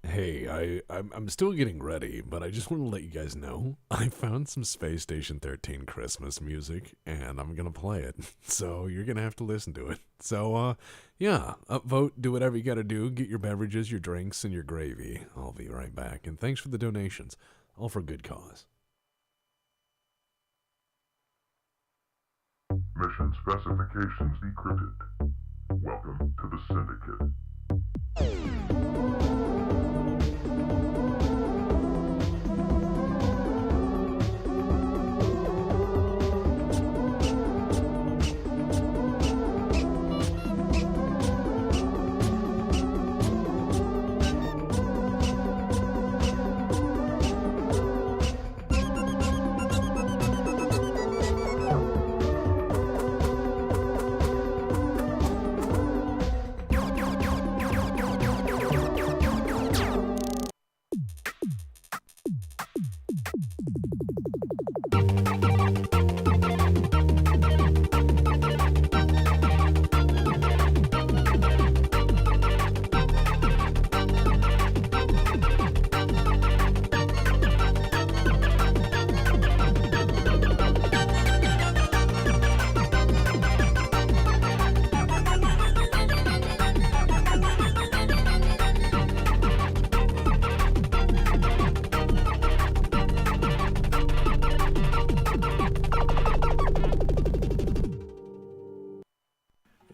Hey, I'm still getting ready, but I just want to let you guys know I found some Space Station 13 Christmas music, and I'm gonna play it. So you're gonna have to listen to it. So, yeah, upvote, do whatever you gotta do, get your beverages, your drinks, and your gravy. I'll be right back, and thanks for the donations, all for good cause. Mission specifications decrypted. Welcome to the Syndicate.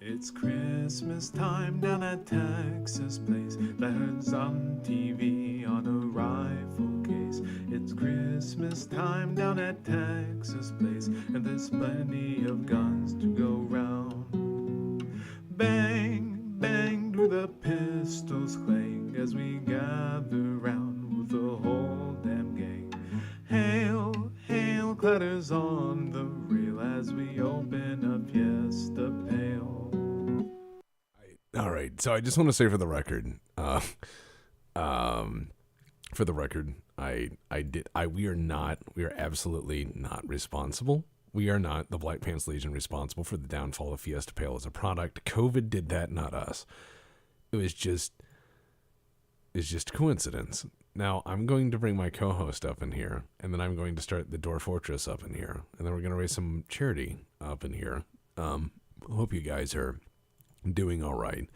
It's Christmas time down at Texas Place. That herd's on TV on a rifle case. It's Christmas time down at Texas Place, and there's plenty of guns to go round. Bang, bang, do the pistols clang as we gather round with the whole damn gang. Hail, hail, clatters on the rail as we open a Fiesta Pale. All right, so I just want to say for the record, we are absolutely not responsible. We are not, the Black Pants Legion, responsible for the downfall of Fiesta Pale as a product. COVID did that, not us. It's just a coincidence. Now, I'm going to bring my co-host up in here, and then I'm going to start the Dorf Ortress up in here, and then we're going to raise some charity up in here. Hope you guys are doing all right.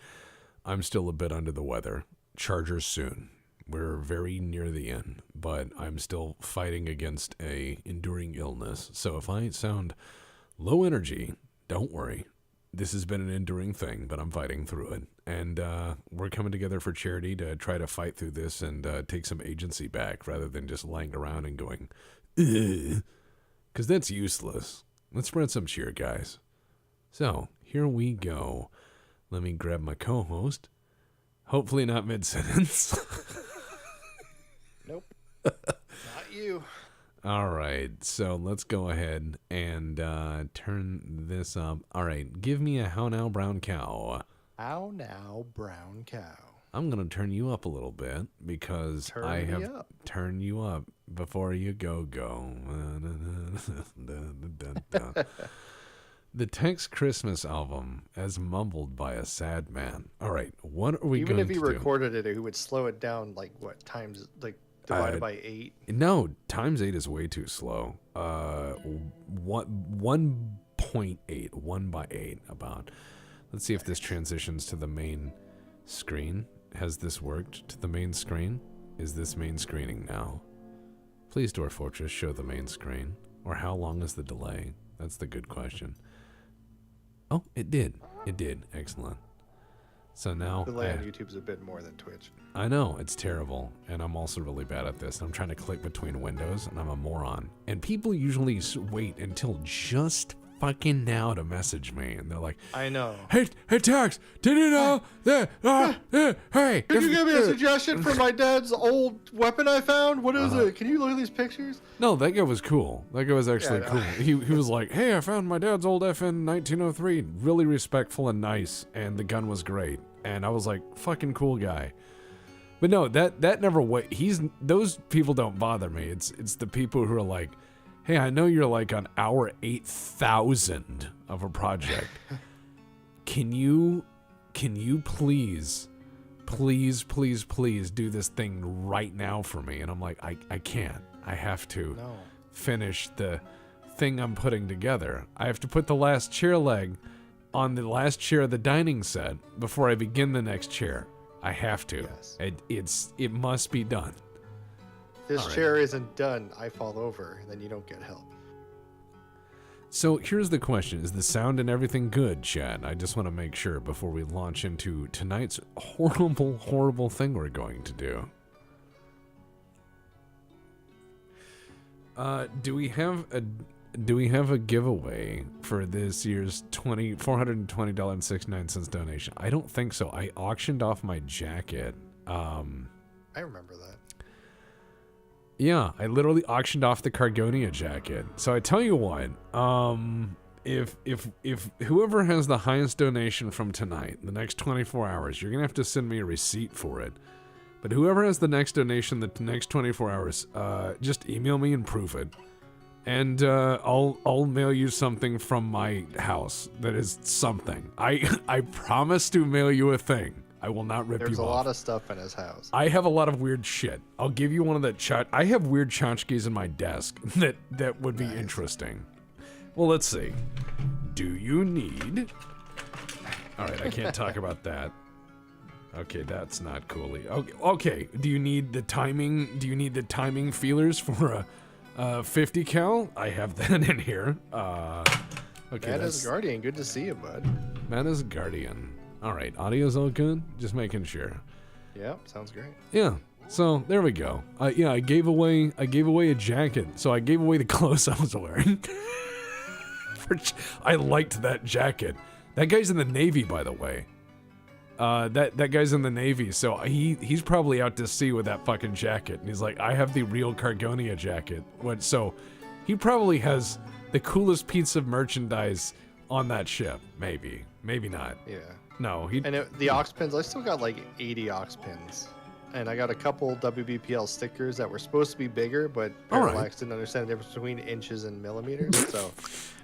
I'm still a bit under the weather. Chargers soon. We're very near the end, but I'm still fighting against a enduring illness. So if I sound low energy, don't worry. This has been an enduring thing, but I'm fighting through it. And we're coming together for charity to try to fight through this and take some agency back rather than just lying around and going, ugh, because that's useless. Let's spread some cheer, guys. So here we go. Let me grab my co-host. Hopefully not mid-sentence. Nope. Not you. All right, so let's go ahead and turn this up. All right, give me a how now, brown cow. How now, brown cow? I'm going to turn you up a little bit because Turn I me have up. turned you up before you go. The Tex Christmas album as mumbled by a sad man. All right, what are we Even going if he to do? recorded it, he would slow it down like what times? Like divided by 8. No, times 8 is way too slow. 1.8, 1 by 8 about. Let's see if this transitions to the main screen. Has this worked to the main screen? Is this main screening now? Please, Dorf Ortress, show the main screen. Or how long is the delay? That's the good question. Oh, it did. It did. Excellent. So now Delay on YouTube's a bit more than Twitch. I know, it's terrible, and I'm also really bad at this. I'm trying to click between windows, and I'm a moron. And people usually wait until just fucking now to message me, and they're like, I know. Hey, Tex, did you know that, hey. Can you give me a suggestion for my dad's old weapon I found? What is it? Can you look at these pictures? No, that guy was cool. That guy was actually Yeah, I cool. know. He was like, hey, I found my dad's old FN 1903. Really respectful and nice, and the gun was great. And I was like, fucking cool guy. But no, that never those people don't bother me. It's the people who are like, hey, I know you're like on hour 8,000 of a project. Can you please do this thing right now for me? And I'm like, I can't. I have to No. finish the thing I'm putting together. I have to put the last chair leg on the last chair of the dining set before I begin the next chair. I have to. Yes. It must be done. If this All right. chair isn't done, I fall over, then you don't get help. So here's the question. Is the sound and everything good, Chad? I just want to make sure before we launch into tonight's horrible thing we're going to do. Do we have a giveaway for this year's $420.69 donation? I don't think so. I auctioned off my jacket. I remember that. Yeah, I literally auctioned off the Cargonia jacket. So I tell you what, if whoever has the highest donation from tonight, the next 24 hours, you're gonna have to send me a receipt for it. But whoever has the next donation the next 24 hours, just email me and proof it. And I'll mail you something from my house that is something. I promise to mail you a thing. I will not rip There's you a off. lot of stuff in his house. I have a lot of weird shit. I'll give you one of that I have weird tchotchkes in my desk that would be interesting. Well, let's see. Do you need... All right, I can't talk about that. Okay, that's not cool. Okay. Do you need the timing? Do you need the timing feelers for a 50 cal? I have that in here. Okay, Mana's Guardian, good to see you, bud. Mana's Guardian. All right, audio's all good. Just making sure. Yep, sounds great. Yeah. So there we go. I gave away a jacket. So I gave away the clothes I was wearing. I liked that jacket. That guy's in the Navy, by the way. That guy's in the Navy, so he's probably out to sea with that fucking jacket. And he's like, I have the real Cargonia jacket. So he probably has the coolest piece of merchandise on that ship. Maybe not. Yeah. No, The ox pins, I still got like 80 ox pins. And I got a couple WBPL stickers that were supposed to be bigger, but Parallax didn't understand the difference between inches and millimeters. So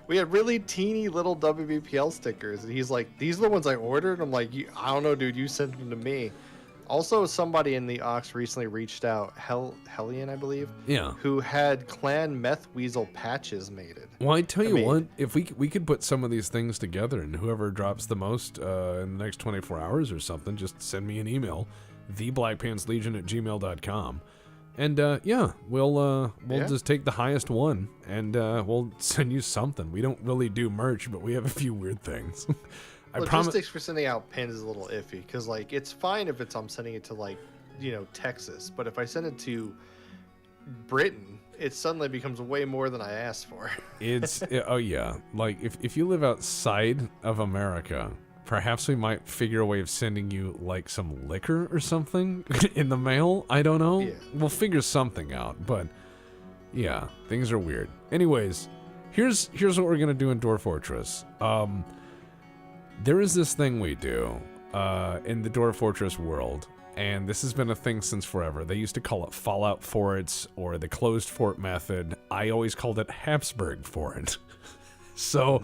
we had really teeny little WBPL stickers. And he's like, these are the ones I ordered? I'm like, I don't know, dude. You sent them to me. Also, somebody in the Ox recently reached out, Hellion, I believe, who had Clan Meth Weasel patches made. Well, I tell you what, if we could put some of these things together, and whoever drops the most in the next 24 hours or something, just send me an email, theblackpantslegion@gmail.com, and we'll just take the highest one, and we'll send you something. We don't really do merch, but we have a few weird things. Logistics for sending out pins is a little iffy because, like, it's fine if I'm sending it to, like, Texas, but if I send it to Britain, it suddenly becomes way more than I asked for. It's like if you live outside of America, perhaps we might figure a way of sending you like some liquor or something in the mail. I don't know. Yeah. We'll figure something out, but yeah, things are weird. Anyways, here's what we're gonna do in Dorf Ortress. There is this thing we do in the Dorf Fortress world, and this has been a thing since forever. They used to call it Fallout forts or the closed fort method. I always called it Hapsburg fort. So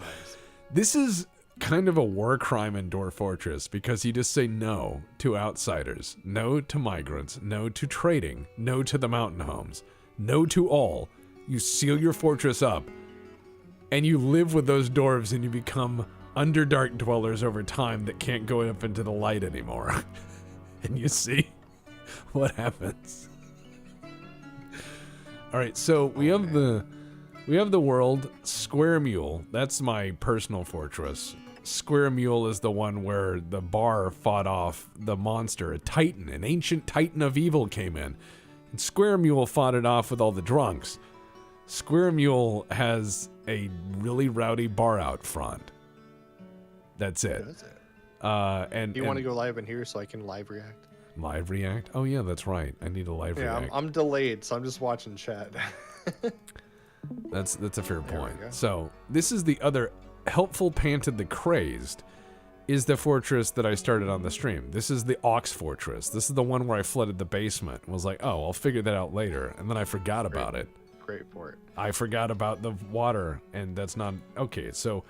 this is kind of a war crime in Dorf Fortress because you just say no to outsiders, no to migrants, no to trading, no to the mountain homes, no to all. You seal your fortress up, and you live with those dwarves, and you become Underdark dwellers over time that can't go up into the light anymore. And you see what happens. All right, so we have the world Square Mule. That's my personal fortress. Square Mule is the one where the bar fought off the monster, a titan, an ancient titan of evil came in. And Square Mule fought it off with all the drunks. Square Mule has a really rowdy bar out front. That's it. That's it. And Do you want to go live in here so I can live react? Live react? Oh yeah, that's right. I need a live react. I'm delayed, so I'm just watching chat. That's a fair There we point. go. So this is the other helpful panted the crazed is the fortress that I started on the stream. This is the Ox Fortress. This is the one where I flooded the basement and was like, oh, I'll figure that out later. And then I forgot about it. Great for it. I forgot about the water, and that's not... Okay, so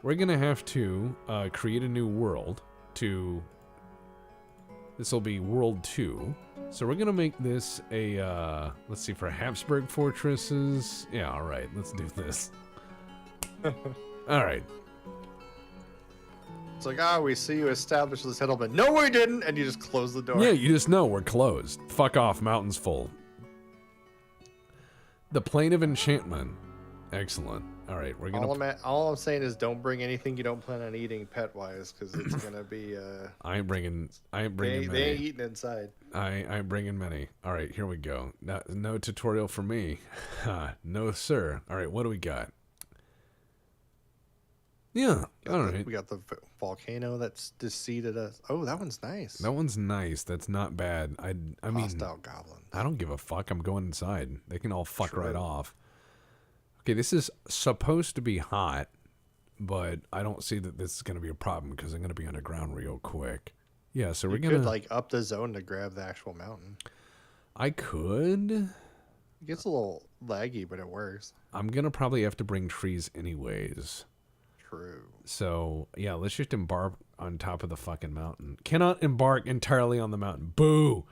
we're going to have to create a new world to... This will be World 2. So we're going to make this a... let's see, for Hapsburg fortresses... Yeah, all right, let's do this. All right. It's like, we see you established the settlement. No, we didn't! And you just close the door. Yeah, you just know we're closed. Fuck off, mountains full. The Plane of Enchantment. Excellent. All right, we're gonna... All I'm saying is don't bring anything you don't plan on eating pet-wise, because it's gonna be... I ain't bringing they many. ain't eating inside. I'm bringing many. All right, here we go. No tutorial for me. No, sir. All right, what do we got? Yeah, all right. We got the volcano that's seeded us. Oh, that one's nice. That one's nice. That's not bad. I mean, Hostile goblins. I don't give a fuck. I'm going inside. They can all fuck True. right off. Okay, this is supposed to be hot, but I don't see that this is going to be a problem because I'm going to be underground real quick. Yeah, so we're You going could to... like up the zone to grab the actual mountain. I could... It gets a little laggy, but it works. I'm going to probably have to bring trees anyways. True. So, yeah, let's just embark on top of the fucking mountain. Cannot embark entirely on the mountain. Boo!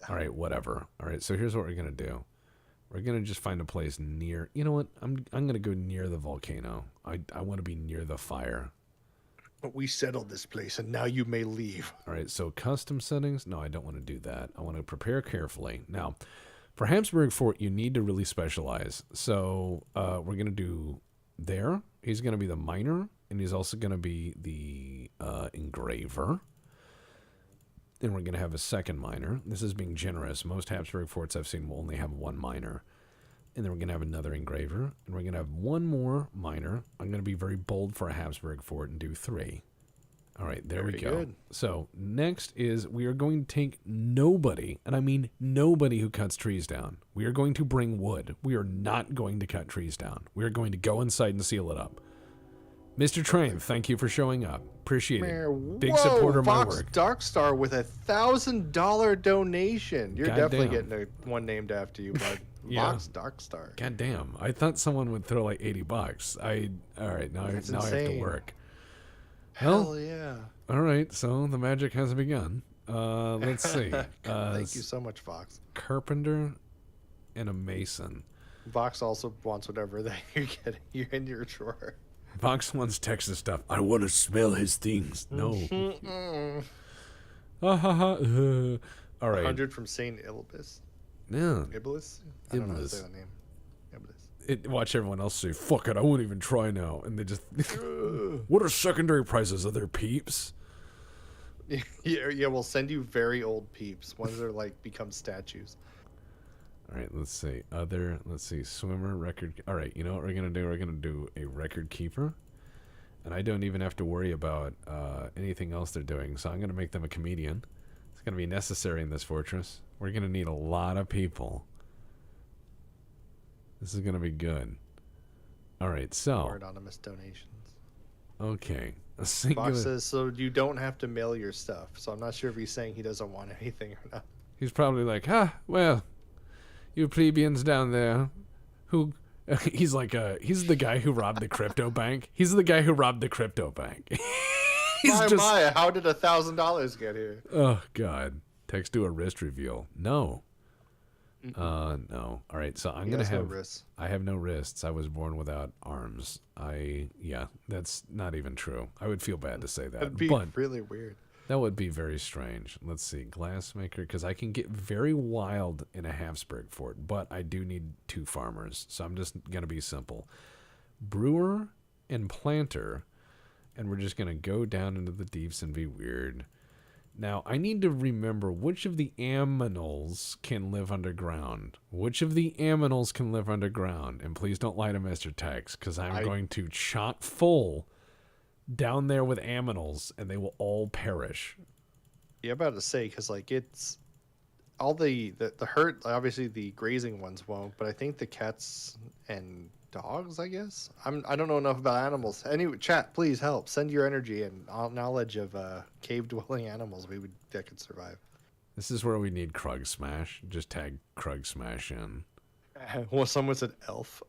All right, whatever. All right, so here's what we're going to do. We're going to just find a place near... You know what? I'm going to go near the volcano. I want to be near the fire. But we settled this place, and now you may leave. All right, so custom settings. No, I don't want to do that. I want to prepare carefully. Now, for Hapsburg Fort, you need to really specialize. So we're going to do there. He's going to be the miner, and he's also going to be the engraver. And we're going to have a second miner. This is being generous. Most Hapsburg forts I've seen will only have one miner. And then we're going to have another engraver. And we're going to have one more miner. I'm going to be very bold for a Hapsburg fort and do 3. All right, there we go. Good. So next is we are going to take nobody, and I mean nobody who cuts trees down. We are going to bring wood. We are not going to cut trees down. We are going to go inside and seal it up. Mr. Train, thank you for showing up. Appreciate it. Big supporter of my Vox work. Darkstar with a $1,000 donation. You're definitely Goddamn. getting one named after you, bud. Yeah. Vox Darkstar. God damn. I thought someone would throw like $80. All right, now I have to insane. work. Hell yeah. All right, so the magic has begun. Let's see. Thank you so much, Vox. Carpenter and a mason. Vox also wants whatever that you're in your drawer. Vox wants Texas stuff. I want to smell his things. No. All right. 100 from St. Ilbis. Yeah. Iblis? I don't know how to Iblis. say that name. Iblis. Watch everyone else say, fuck it, I won't even try now. And they just... What are secondary prizes? Are there peeps? Yeah, we'll send you very old peeps. Ones that are like become statues. All right, let's see. Let's see. Swimmer, record. All right, you know what we're going to do? We're going to do a record keeper. And I don't even have to worry about anything else they're doing. So I'm going to make them a comedian. It's going to be necessary in this fortress. We're going to need a lot of people. This is going to be good. All right, so. More anonymous donations. Okay. A Fox singular. says, so you don't have to mail your stuff. So I'm not sure if he's saying he doesn't want anything or not. He's probably like, well, you plebeians down there who. He's like, he's the guy who robbed the crypto bank. He's the guy who robbed the crypto bank. My, how did $1,000 get here? Oh, God. Text to a wrist reveal. No. No. All right, so I'm going to have... no wrists. I have no wrists. I was born without arms. Yeah, that's not even true. I would feel bad to say that. That'd be but really weird. that would be very strange. Let's see. Glassmaker, because I can get very wild in a Hapsburg fort, but I do need 2 farmers, so I'm just going to be simple. Brewer and planter, and we're just going to go down into the deeps and be weird. Now, I need to remember which of the aminals can live underground. Which of the aminals can live underground? And please don't lie to Mr. Tex, because I'm going to chock full down there with aminals, and they will all perish. Yeah, I'm about to say, because, like, it's... All the hurt, obviously the grazing ones won't, but I think the cats and dogs, I guess? I don't know enough about animals. Anyway, chat, please help. Send your energy and knowledge of cave-dwelling animals that could survive. This is where we need Krug Smash. Just tag Krug Smash in. Well, someone said elf.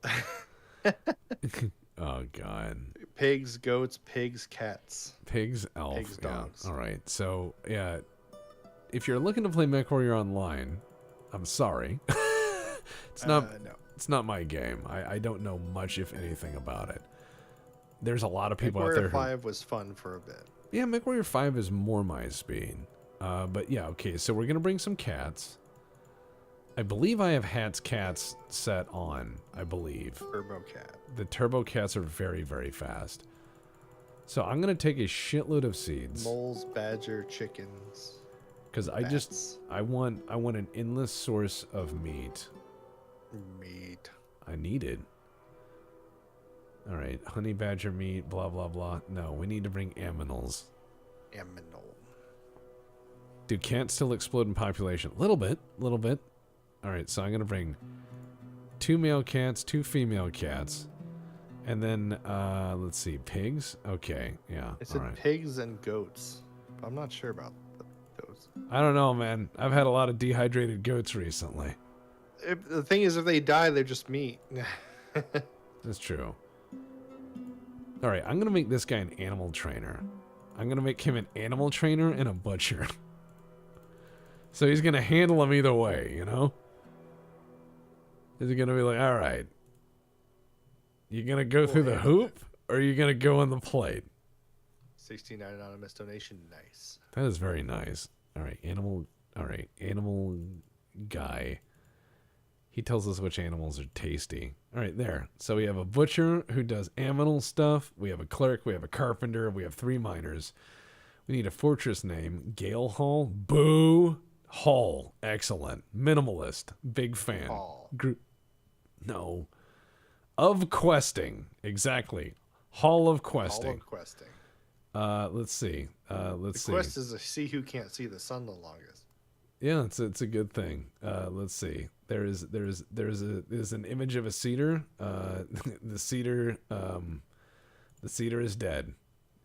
Oh, God. Pigs, goats, pigs, cats. Pigs, elf. Pigs, yeah. dogs. All right. So, yeah. If you're looking to play MechWarrior Online, I'm sorry. It's not... No. It's not my game. I don't know much, if anything, about it. There's a lot of people out MechWarrior there 5 was fun for a bit. Yeah, MechWarrior 5 is more my speed. But yeah, okay, so we're going to bring some cats. I believe I have cats set on, I believe. Turbo cat. The turbo cats are very, very fast. So I'm going to take a shitload of seeds. Moles, badger, chickens. Because I want an endless source of meat. Meat. I need it. All right, honey badger meat, blah, blah, blah. No, we need to bring aminals. Aminal. Do cats still explode in population? Little bit. All right, so I'm going to bring 2 male cats, 2 female cats. And then, let's see, pigs? Okay, yeah. It said pigs and goats. I'm not sure about those. I don't know, man. I've had a lot of dehydrated goats recently. The thing is, if they die, they're just meat. That's true. All right, I'm going to make this guy an animal trainer. I'm going to make him an animal trainer and a butcher. So he's going to handle them either way, you know? Is he going to be like, all right, you going to go through the hoop or are you going to go on the plate? 69 anonymous donation. Nice. That is very nice. All right, animal guy. He tells us which animals are tasty. All right, there. So we have a butcher who does aminal stuff. We have a clerk. We have a carpenter. We have 3 miners. We need a fortress name. Gale Hall. Boo. Hall. Excellent. Minimalist. Big fan. Hall. No. Of questing. Exactly. Hall of questing. Hall of questing. Let's see. Let's see. The quest is to see who can't see the sun the longest. Yeah, it's a good thing. Let's see. There's an image of a cedar. The cedar is dead.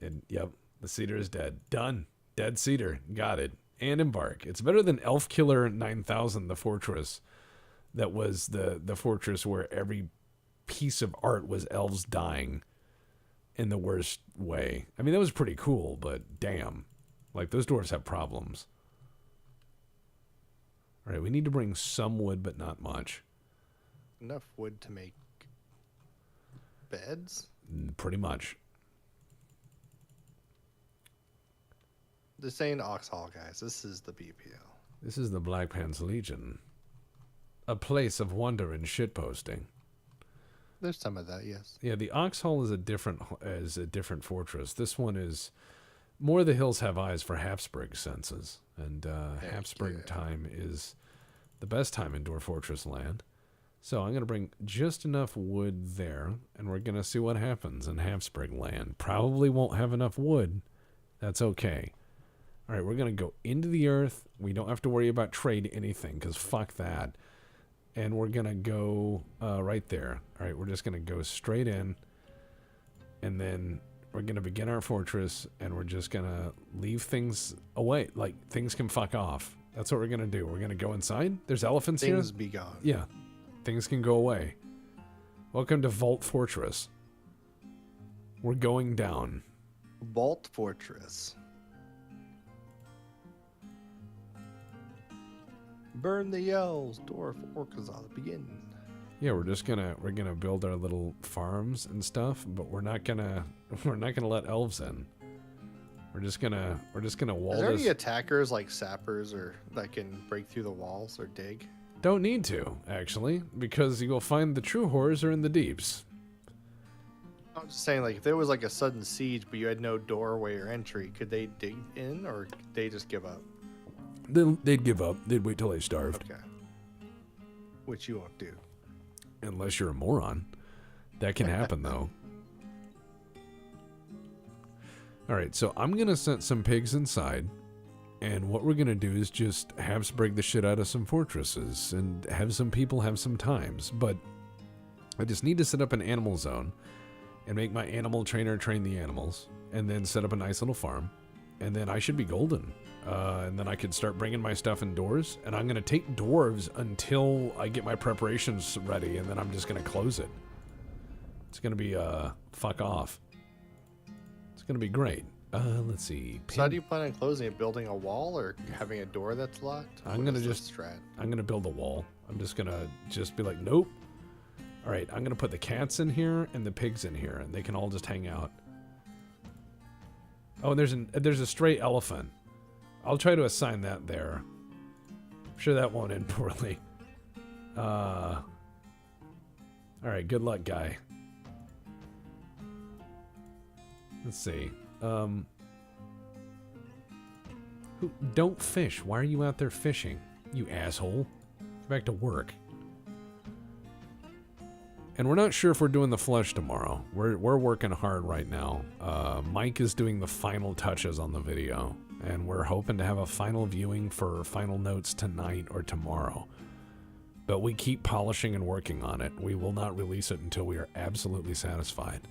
And yep, the cedar is dead. Done. Dead cedar. Got it. And Embark. It's better than Elf Killer 9000, the fortress. That was the fortress where every piece of art was elves dying in the worst way. I mean, that was pretty cool, but damn. Like, those dwarves have problems. All right, we need to bring some wood, but not much. Enough wood to make beds? Pretty much. This ain't Ox Hall, guys. This is the BPL. This is the Black Pants Legion. A place of wonder and shitposting. There's some of that, yes. Yeah, the Ox Hall is a different fortress. This one is more the hills have eyes for Hapsburg senses. And Hapsburg time is the best time in Dorf Fortress land. So I'm going to bring just enough wood there, and we're going to see what happens in Hapsburg land. Probably won't have enough wood. That's okay. All right, we're going to go into the earth. We don't have to worry about trade anything, because fuck that. And we're going to go right there. All right, we're just going to go straight in, and then We're gonna begin our fortress, and we're just gonna leave things away. Like, things can fuck off. That's what we're gonna do. We're gonna go inside. There's elephants here. Things be gone. Yeah. Things can go away. Welcome to Vault Fortress. We're going down. Vault Fortress. Burn the yells, Dorf, Ortress, begin. Yeah, we're gonna build our little farms and stuff, but we're not gonna let elves in. We're just gonna wall Is there this. any attackers like sappers or that can break through the walls or dig? Don't need to, actually, because you'll find the true horrors are in the deeps. I'm just saying, like, if there was like a sudden siege, but you had no doorway or entry, could they dig in, or could they just give up? They'd give up. They'd wait till they starved. Okay. Which you won't do. Unless you're a moron. That can happen, though. Alright, so I'm going to set some pigs inside. And what we're going to do is just Hapsburg the shit out of some fortresses. And have some people have some times. But I just need to set up an animal zone. And make my animal trainer train the animals. And then set up a nice little farm. And then I should be golden. And then I could start bringing my stuff indoors. And I'm going to take dwarves until I get my preparations ready. And then I'm just going to close it. It's going to be, fuck off. It's going to be great. Let's see. So how do you plan on closing it? Building a wall or having a door that's locked? I'm going to just, I'm going to build a wall. I'm just going to be like, nope. All right, I'm going to put the cats in here and the pigs in here. And they can all just hang out. Oh, and there's a stray elephant. I'll try to assign that there. I'm sure that won't end poorly. Alright, good luck, guy. Let's see. Don't fish. Why are you out there fishing? You asshole. Get back to work. And we're not sure if we're doing the flush tomorrow. We're working hard right now. Mike is doing the final touches on the video. And we're hoping to have a final viewing for final notes tonight or tomorrow. But we keep polishing and working on it. We will not release it until we are absolutely satisfied.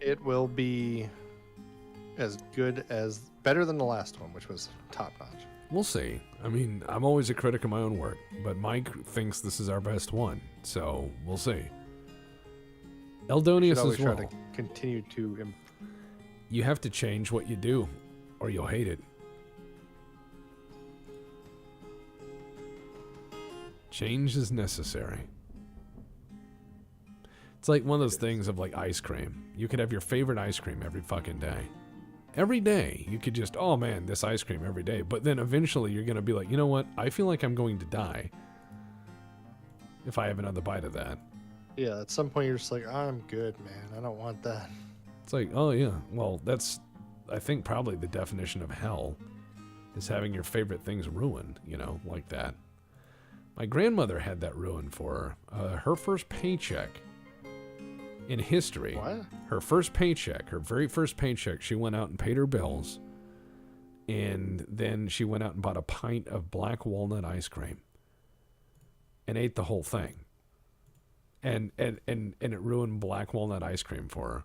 It will be better than the last one, which was top notch. We'll see. I mean, I'm always a critic of my own work, but Mike thinks this is our best one, so we'll see. Eldonius as well. Try to continue to. You have to change what you do, or you'll hate it. Change is necessary. It's like one of those things of like ice cream. You could have your favorite ice cream every fucking day. Every day. You could just, oh man, this ice cream every day. But then eventually you're going to be like, you know what? I feel like I'm going to die if I have another bite of that. Yeah, at some point you're just like, I'm good, man. I don't want that. It's like, oh yeah. Well, that's, I think, probably the definition of hell is having your favorite things ruined, you know, like that. My grandmother had that ruined for her. Her first paycheck in history. What? Her first paycheck, her very first paycheck, she went out and paid her bills. And then she went out and bought a pint of black walnut ice cream. And ate the whole thing. And it ruined black walnut ice cream for her.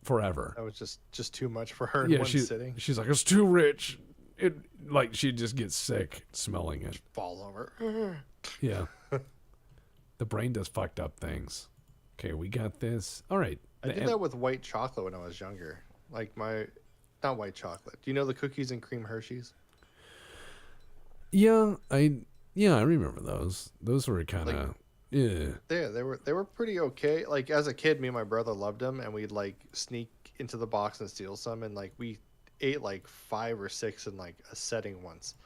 Forever. That was just too much for her in one sitting. She's like, it's too rich. It like she just gets sick smelling it. Fall over. Yeah. The brain does fucked up things. Okay, we got this. All right. I did that with white chocolate when I was younger. Like not white chocolate. Do you know the cookies and cream Hershey's? Yeah, I remember those. Those were kind of yeah. They were pretty okay. Like as a kid, me and my brother loved them, and we'd like sneak into the box and steal some, and like we ate like 5 or 6 in like a setting once.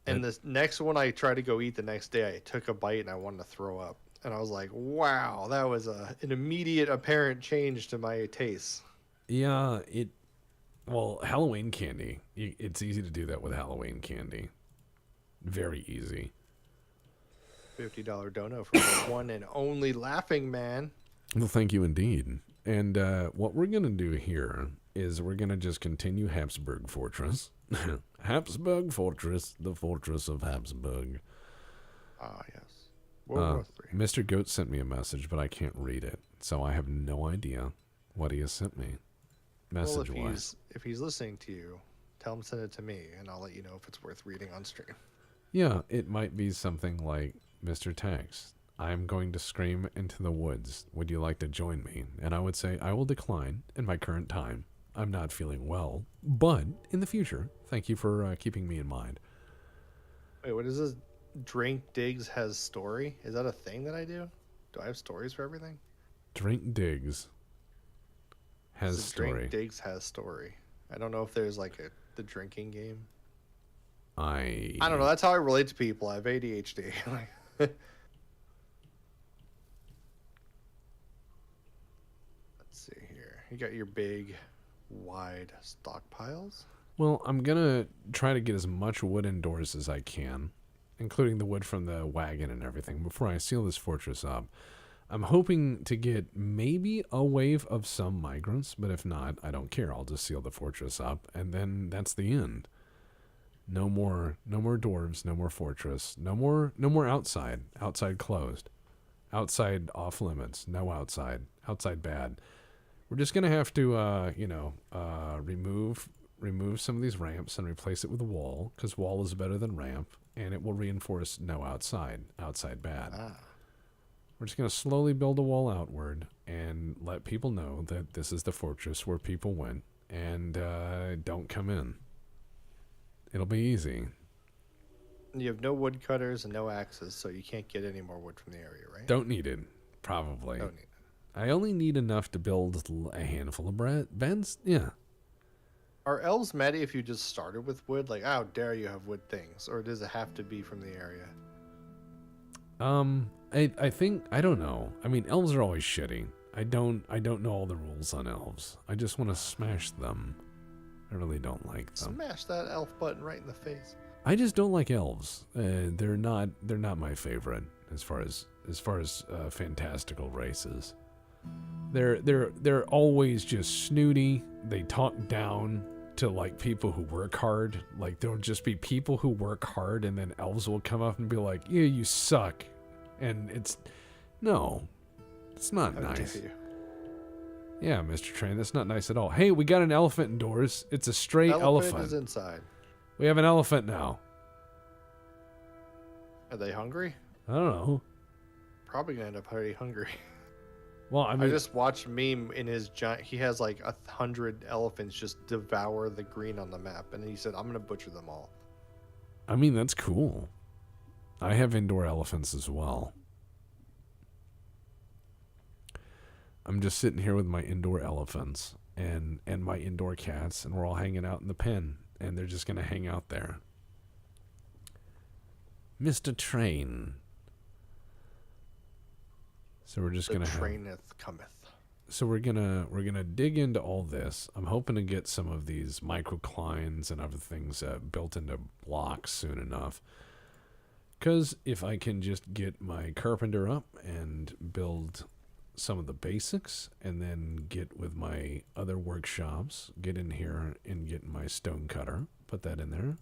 And the next one I tried to go eat the next day, I took a bite and I wanted to throw up. And I was like, wow, that was an immediate apparent change to my taste. Yeah, well, Halloween candy. It's easy to do that with Halloween candy. Very easy. $50 dono from the one and only Laughing Man. Well, thank you indeed. And what we're going to do here is we're going to just continue Hapsburg Fortress. Hapsburg Fortress, the fortress of Hapsburg. Ah, yes. World War III. Mr. Goat sent me a message, but I can't read it, so I have no idea What do you sent me? Well, Message wise. if he's listening to you, tell him to send it to me, and I'll let you know if it's worth reading on stream. Yeah, it might be something like, Mr. Text, I'm going to scream into the woods. Would you like to join me? And I would say, I will decline in my current time. I'm not feeling well, but in the future, thank you for keeping me in mind. Wait, what is this? Drink Digs has story? Is that a thing that I do? Do I have stories for everything? Drink Digs has story. Drink Digs has story. I don't know if there's like the drinking game. I don't know. That's how I relate to people. I have ADHD. Let's see here. You got your big, wide stockpiles. Well, I'm going to try to get as much wood indoors as I can, including the wood from the wagon and everything, before I seal this fortress up. I'm hoping to get maybe a wave of some migrants, but if not, I don't care. I'll just seal the fortress up, and then that's the end. No more dwarves, no more fortress, no more outside. Outside closed. Outside off limits. No outside. Outside bad. We're just gonna have to, remove some of these ramps and replace it with a wall, because wall is better than ramp, and it will reinforce no outside. Outside bad. We're just gonna slowly build a wall outward and let people know that this is the fortress where people went, and don't come in. It'll be easy. You have no woodcutters and no axes, so you can't get any more wood from the area, right? Don't need it, probably. Don't need it. I only need enough to build a handful of beds. Yeah. Are elves mad if you just started with wood? Like, how dare you have wood things? Or does it have to be from the area? I think, I don't know. I mean, elves are always shitty. I don't know all the rules on elves. I just want to smash them. I really don't like them. Smash that elf button right in the face. I just don't like elves. They're not my favorite as far as fantastical races. They're always just snooty. They talk down to like people who work hard. Like there'll just be people who work hard, and then elves will come up and be like, "Yeah, you suck," and it's not nice. Yeah, Mr. Train, that's not nice at all. Hey, we got an elephant indoors. It's a stray elephant. Elephant is inside. We have an elephant now. Are they hungry? I don't know. Probably gonna end up pretty hungry. Well, I mean, I just watched meme in his giant. He has like 100 elephants just devour the green on the map, and he said, "I'm gonna butcher them all." I mean, that's cool. I have indoor elephants as well. I'm just sitting here with my indoor elephants and my indoor cats, and we're all hanging out in the pen, and they're just gonna hang out there. Mr. Train. So we're just gonna traineth cometh. So we're gonna dig into all this. I'm hoping to get some of these microclines and other things built into blocks soon enough. Because if I can just get my carpenter up and build some of the basics, and then get with my other workshops, get in here and get my stone cutter, put that in there,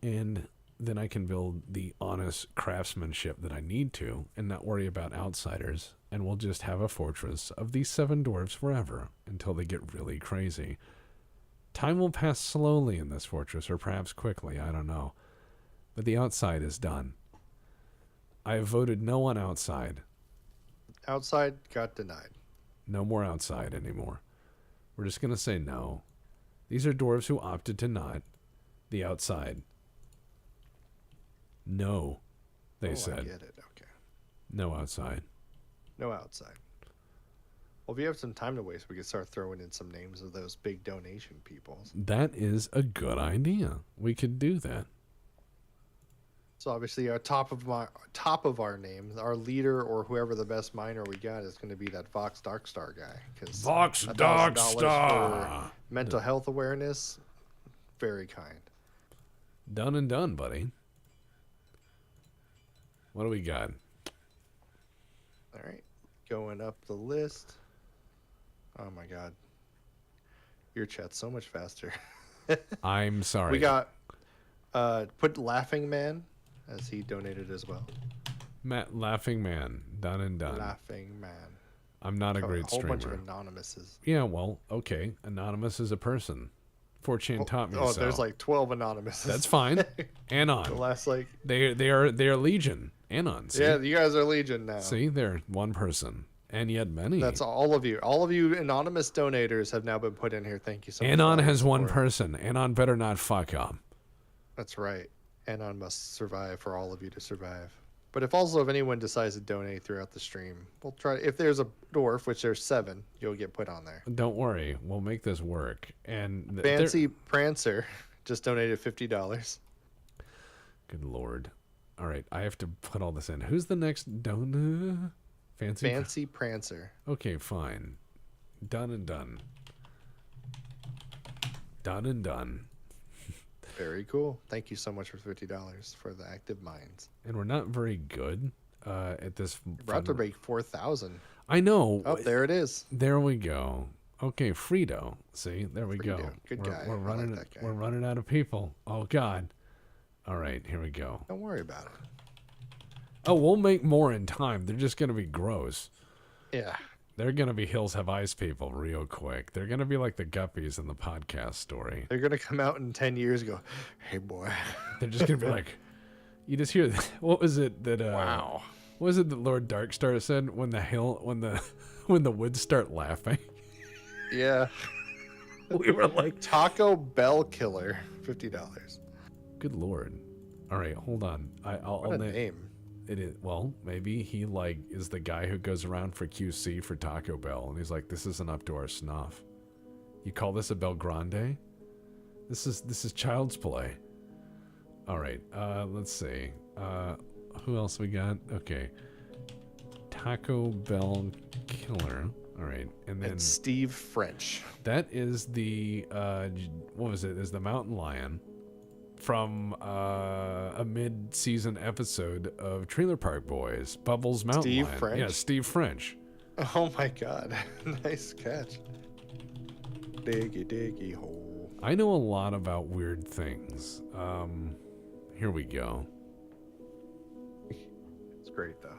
and then I can build the honest craftsmanship that I need to and not worry about outsiders, and we'll just have a fortress of these 7 dwarves forever until they get really crazy. Time will pass slowly in this fortress, or perhaps quickly, I don't know. But the outside is done. I have voted no on outside. Outside got denied. No more outside anymore. We're just going to say no. These are dwarves who opted to not. The outside. No, they said. I get it. Okay. No outside. No outside. Well, if you have some time to waste, we could start throwing in some names of those big donation people. That is a good idea. We could do that. So obviously, our top of our names, our leader or whoever the best miner we got is going to be that Vox Darkstar guy. Vox Darkstar. For mental health awareness, very kind. Done and done, buddy. What do we got? All right, going up the list. Oh my God, your chat's so much faster. I'm sorry. We got put Laughing Man, as he donated as well. Laughing Man, done and done. Laughing Man. I'm not a great whole streamer. bunch of anonymouses. Yeah, well, okay. Anonymous is a person. 4chan taught me so. Oh, there's like 12 anonymouses. That's fine. The Anon. last like They are legion. Anon. See? Yeah, you guys are legion now. See, they're one person. And yet many. That's all of you. All of you anonymous donators have now been put in here. Thank you so much. Anon has one person. Anon better not fuck up. That's right. Anon must survive for all of you to survive. But if anyone decides to donate throughout the stream, we'll try. If there's a Dorf, which there's 7, you'll get put on there. Don't worry, we'll make this work. And Fancy Prancer just donated $50. Good lord! All right, I have to put all this in. Who's the next donor? Fancy Prancer. Okay, fine. Done and done. Done and done. Very cool. Thank you so much for $50 for the active minds. And we're not very good at this. We're about to break 4,000. I know. Oh, there it is. There we go. Okay, Frito. See, there we go. Good guy. We're running. That guy. We're running out of people. Oh God. All right, here we go. Don't worry about it. Oh, we'll make more in time. They're just gonna be gross. Yeah. They're gonna be Hills Have Eyes people real quick. They're gonna be like the Guppies in the podcast story. They're gonna come out in 10 years and go, "Hey boy." They're just gonna be like, you just hear what was it that Wow. What was it that Lord Darkstar said when the woods start laughing? Yeah. We were like Taco Bell Killer, $50. Good lord. All right, hold on. I'll name. It is, well, maybe he like is the guy who goes around for QC for Taco Bell, and he's like, this isn't up to our snuff. You call this a Bel Grande? This is child's play. All right, let's see. Who else we got? Okay, Taco Bell Killer. All right, and then Steve French. That is the what was it? Is the Mountain Lion from a mid-season episode of Trailer Park Boys, Bubbles Mountain Steve Lion. French? Yeah, Steve French. Oh my God. Nice catch. Diggy hole. I know a lot about weird things. Here we go. It's great though.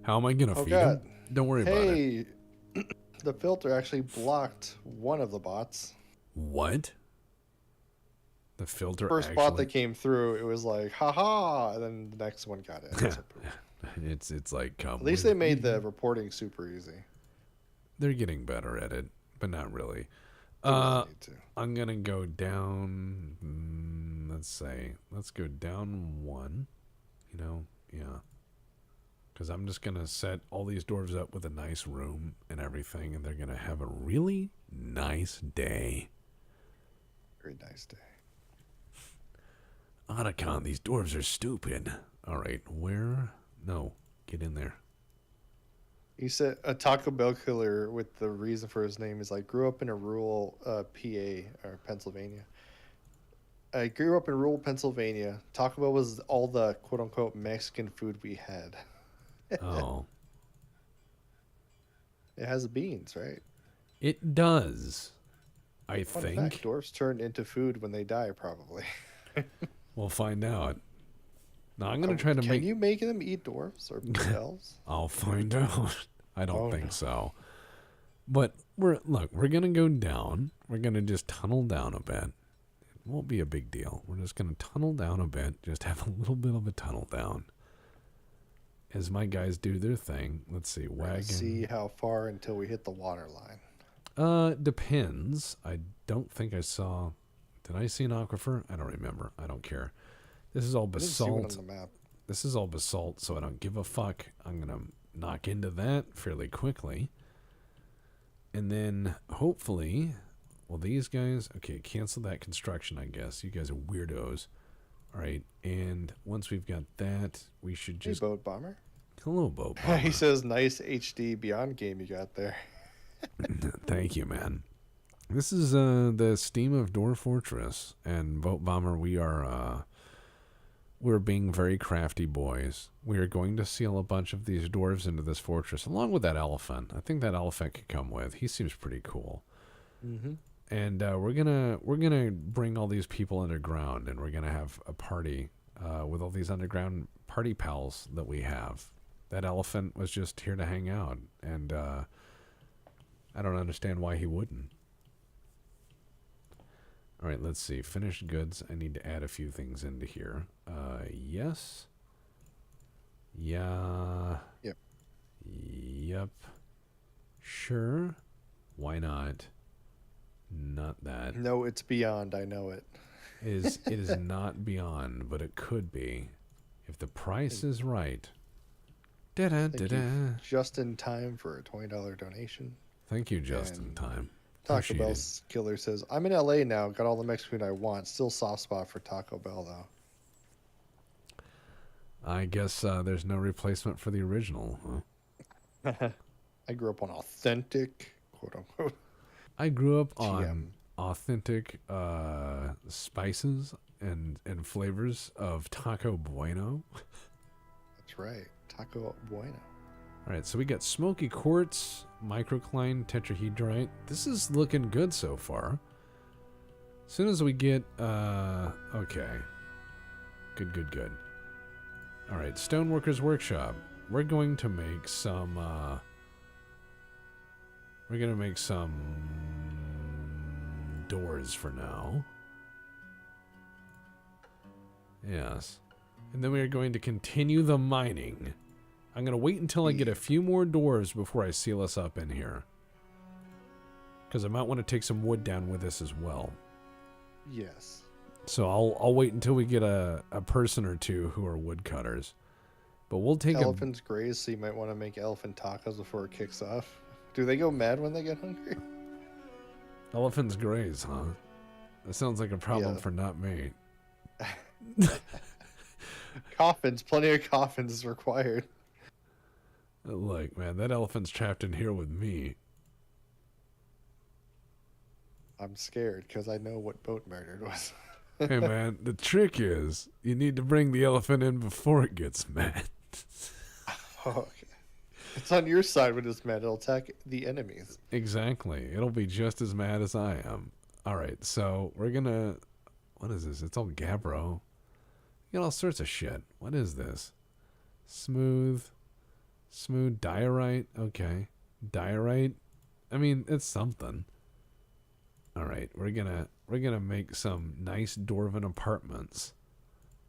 How am I gonna feed him? Don't worry about it. Hey, the filter actually blocked one of the bots. What? The filter First bot that came through, it was like, haha, and then the next one got it. It's like, come At least they made the reporting super easy. They're getting better at it, but not really. I'm gonna go down. Let's go down 1. Yeah. Because I'm just going to set all these dwarves up with a nice room and everything, and they're going to have a really nice day. Very nice day. Otacon, these dwarves are stupid. All right, where? No, get in there. He said a Taco Bell Killer with the reason for his name is like, grew up in a rural PA or Pennsylvania. I grew up in rural Pennsylvania. Taco Bell was all the quote-unquote Mexican food we had. Oh. It has beans, right? It does. I Fun think. fact, dwarfs turn into food when they die, probably. We'll find out. Now I'm going to try to make... Can you make them eat dwarfs or elves? I'll find out. I don't think so. But we're going to go down. We're going to just tunnel down a bit. It won't be a big deal. We're just going to tunnel down a bit. Just have a little bit of a tunnel down. As my guys do their thing. Let's see. Wagon. See how far until we hit the water line. Depends. I don't think I saw... Did I see an aquifer? I don't remember. I don't care. This is all basalt. On the map. This is all basalt, so I don't give a fuck. I'm going to knock into that fairly quickly. And then, hopefully... Well, these guys... Okay, cancel that construction, I guess. You guys are weirdos. All right, and once we've got that, we should just... Hey, Boat Bomber. Hello, Boat Bomber. He says, nice HD Beyond game you got there. Thank you, man. This is the Steam of Dorf Ortress, and Boat Bomber, we're being very crafty boys. We are going to seal a bunch of these dwarves into this fortress, along with that elephant. I think that elephant could come with. He seems pretty cool. Mm-hmm. And we're gonna bring all these people underground, and we're gonna have a party with all these underground party pals that we have. That elephant was just here to hang out, and I don't understand why he wouldn't. All right, let's see. Finished goods. I need to add a few things into here. Yes. Yeah. Yep. Yep. Sure. Why not? Not that. No, it's beyond. I know it. It is not beyond, but it could be. If the price is right. Thank you just in time for a $20 donation. Thank you, just in And time. Taco Appreciate Bell it. Killer says, I'm in LA now. Got all the Mexican food I want. Still soft spot for Taco Bell, though. I guess there's no replacement for the original, huh? I grew up on authentic, quote unquote. I grew up on TM. authentic spices and flavors of Taco Bueno. That's right. Taco Bueno. All right, so we got smoky quartz, microcline, tetrahedrite. This is looking good so far. As soon as we get, okay. Good. All right, Stoneworkers Workshop. We're going to make some, doors for now. Yes. And then we are going to continue the mining. I'm going to wait until I get a few more doors before I seal us up in here. Because I might want to take some wood down with us as well. Yes. So I'll wait until we get a person or two who are woodcutters. But we'll take Elephants graze, so you might want to make elephant tacos before it kicks off. Do they go mad when they get hungry? elephants graze, huh? That sounds like a problem Yeah. for not me. Coffins, plenty of coffins is required. Look, man, that elephant's trapped in here with me. I'm scared because I know what boat murdered was. Hey, man, the trick is you need to bring the elephant in before it gets mad. Oh, okay. It's on your side when it's mad. It'll attack the enemies. Exactly. It'll be just as mad as I am. All right, so we're gonna... What is this? It's all gabbro. You got all sorts of shit. What is this? Smooth diorite. Okay. Diorite. I mean, it's something. All right, we're gonna make some nice dwarven apartments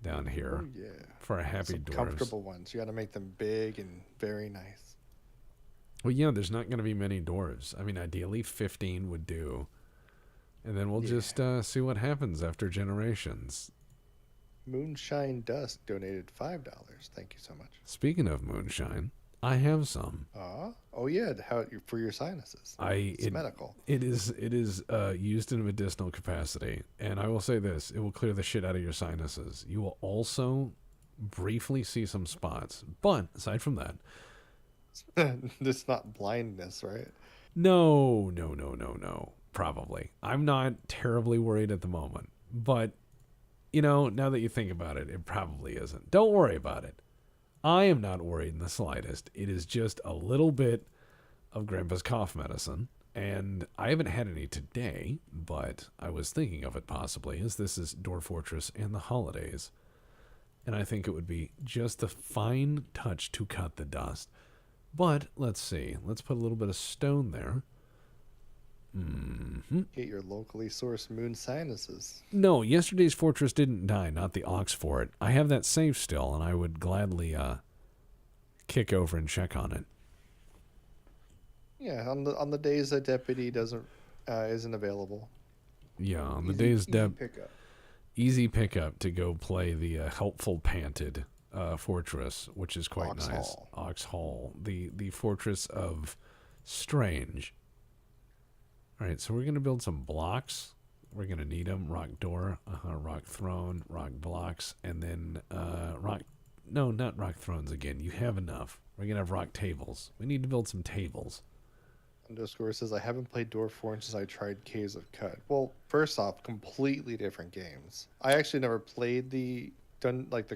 down here Oh, yeah. for a happy Some dwarves. comfortable ones. You got to make them big and very nice. Well, yeah, there's not gonna be many dwarves. I mean, ideally 15 would do, and then we'll just see what happens after generations. Moonshine Dusk donated $5. Thank you so much. Speaking of moonshine, I have some. Oh yeah, for your sinuses. It's medical. It is used in a medicinal capacity, and I will say this: it will clear the shit out of your sinuses. You will also briefly see some spots, but aside from that, It's not blindness, right? no. Probably, I'm not terribly worried at the moment, but now that you think about it, it probably isn't. Don't worry about it. I am not worried in the slightest. It is just a little bit of Grandpa's cough medicine, and I haven't had any today, but I was thinking of it possibly, as this is Dorf, Ortress, and the holidays, and I think it would be just a fine touch to cut the dust. But let's see. Let's put a little bit of stone there. Get your locally sourced moon sinuses. No, yesterday's fortress didn't die, not the ox for it. I have that safe still, and I would gladly kick over and check on it. Yeah, on the days that deputy isn't available. Yeah, on the Easy- days easy Deb pickup. easy pickup to go play the helpful panted fortress, which is quite Ox nice. Hall. Ox Hall, the fortress of Strange. All right, so we're gonna build some blocks. We're gonna need them: rock door, rock throne, rock blocks, and then rock. No, not rock thrones again. You have enough. We're gonna have rock tables. We need to build some tables. Underscore says I haven't played Dorf 4 since I tried Caves of Cut. Well, first off, completely different games. I actually never played the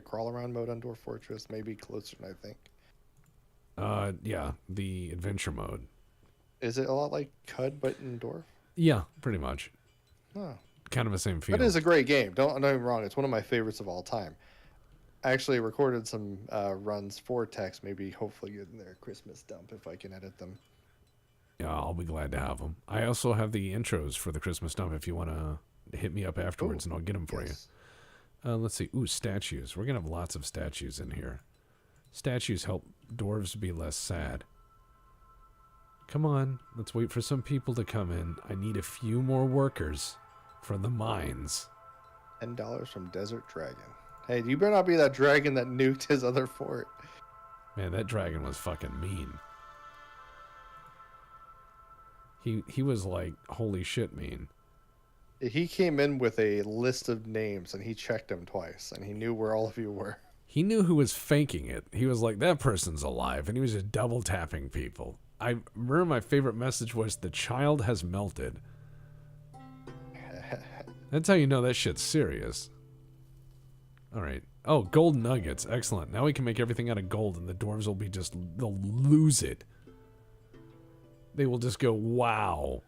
crawl around mode on Dorf Fortress. Maybe closer than I think. Yeah, the adventure mode. Is it a lot like Cud but in Dorf? Yeah, pretty much. Oh. Kind of the same feel. That is a great game. Don't get me wrong. It's one of my favorites of all time. I actually recorded some runs for text. Maybe hopefully get in their Christmas dump if I can edit them. Yeah, I'll be glad to have them. I also have the intros for the Christmas dump if you want to hit me up afterwards, and I'll get them for Yes. you. Let's see. Ooh, statues. We're going to have lots of statues in here. Statues help dwarves be less sad. Come on. Let's wait for some people to come in. I need a few more workers for the mines. $10 from Desert Dragon. Hey, you better not be that dragon that nuked his other fort. Man, that dragon was fucking mean. He was like, holy shit mean. He came in with a list of names, and he checked them twice, and he knew where all of you were. He knew who was faking it. He was like, that person's alive, and he was just double tapping people. I remember my favorite message was, the child has melted. That's how you know that shit's serious. All right. Oh, gold nuggets. Excellent. Now we can make everything out of gold, and the dwarves will be just, they'll lose it. They will just go, wow.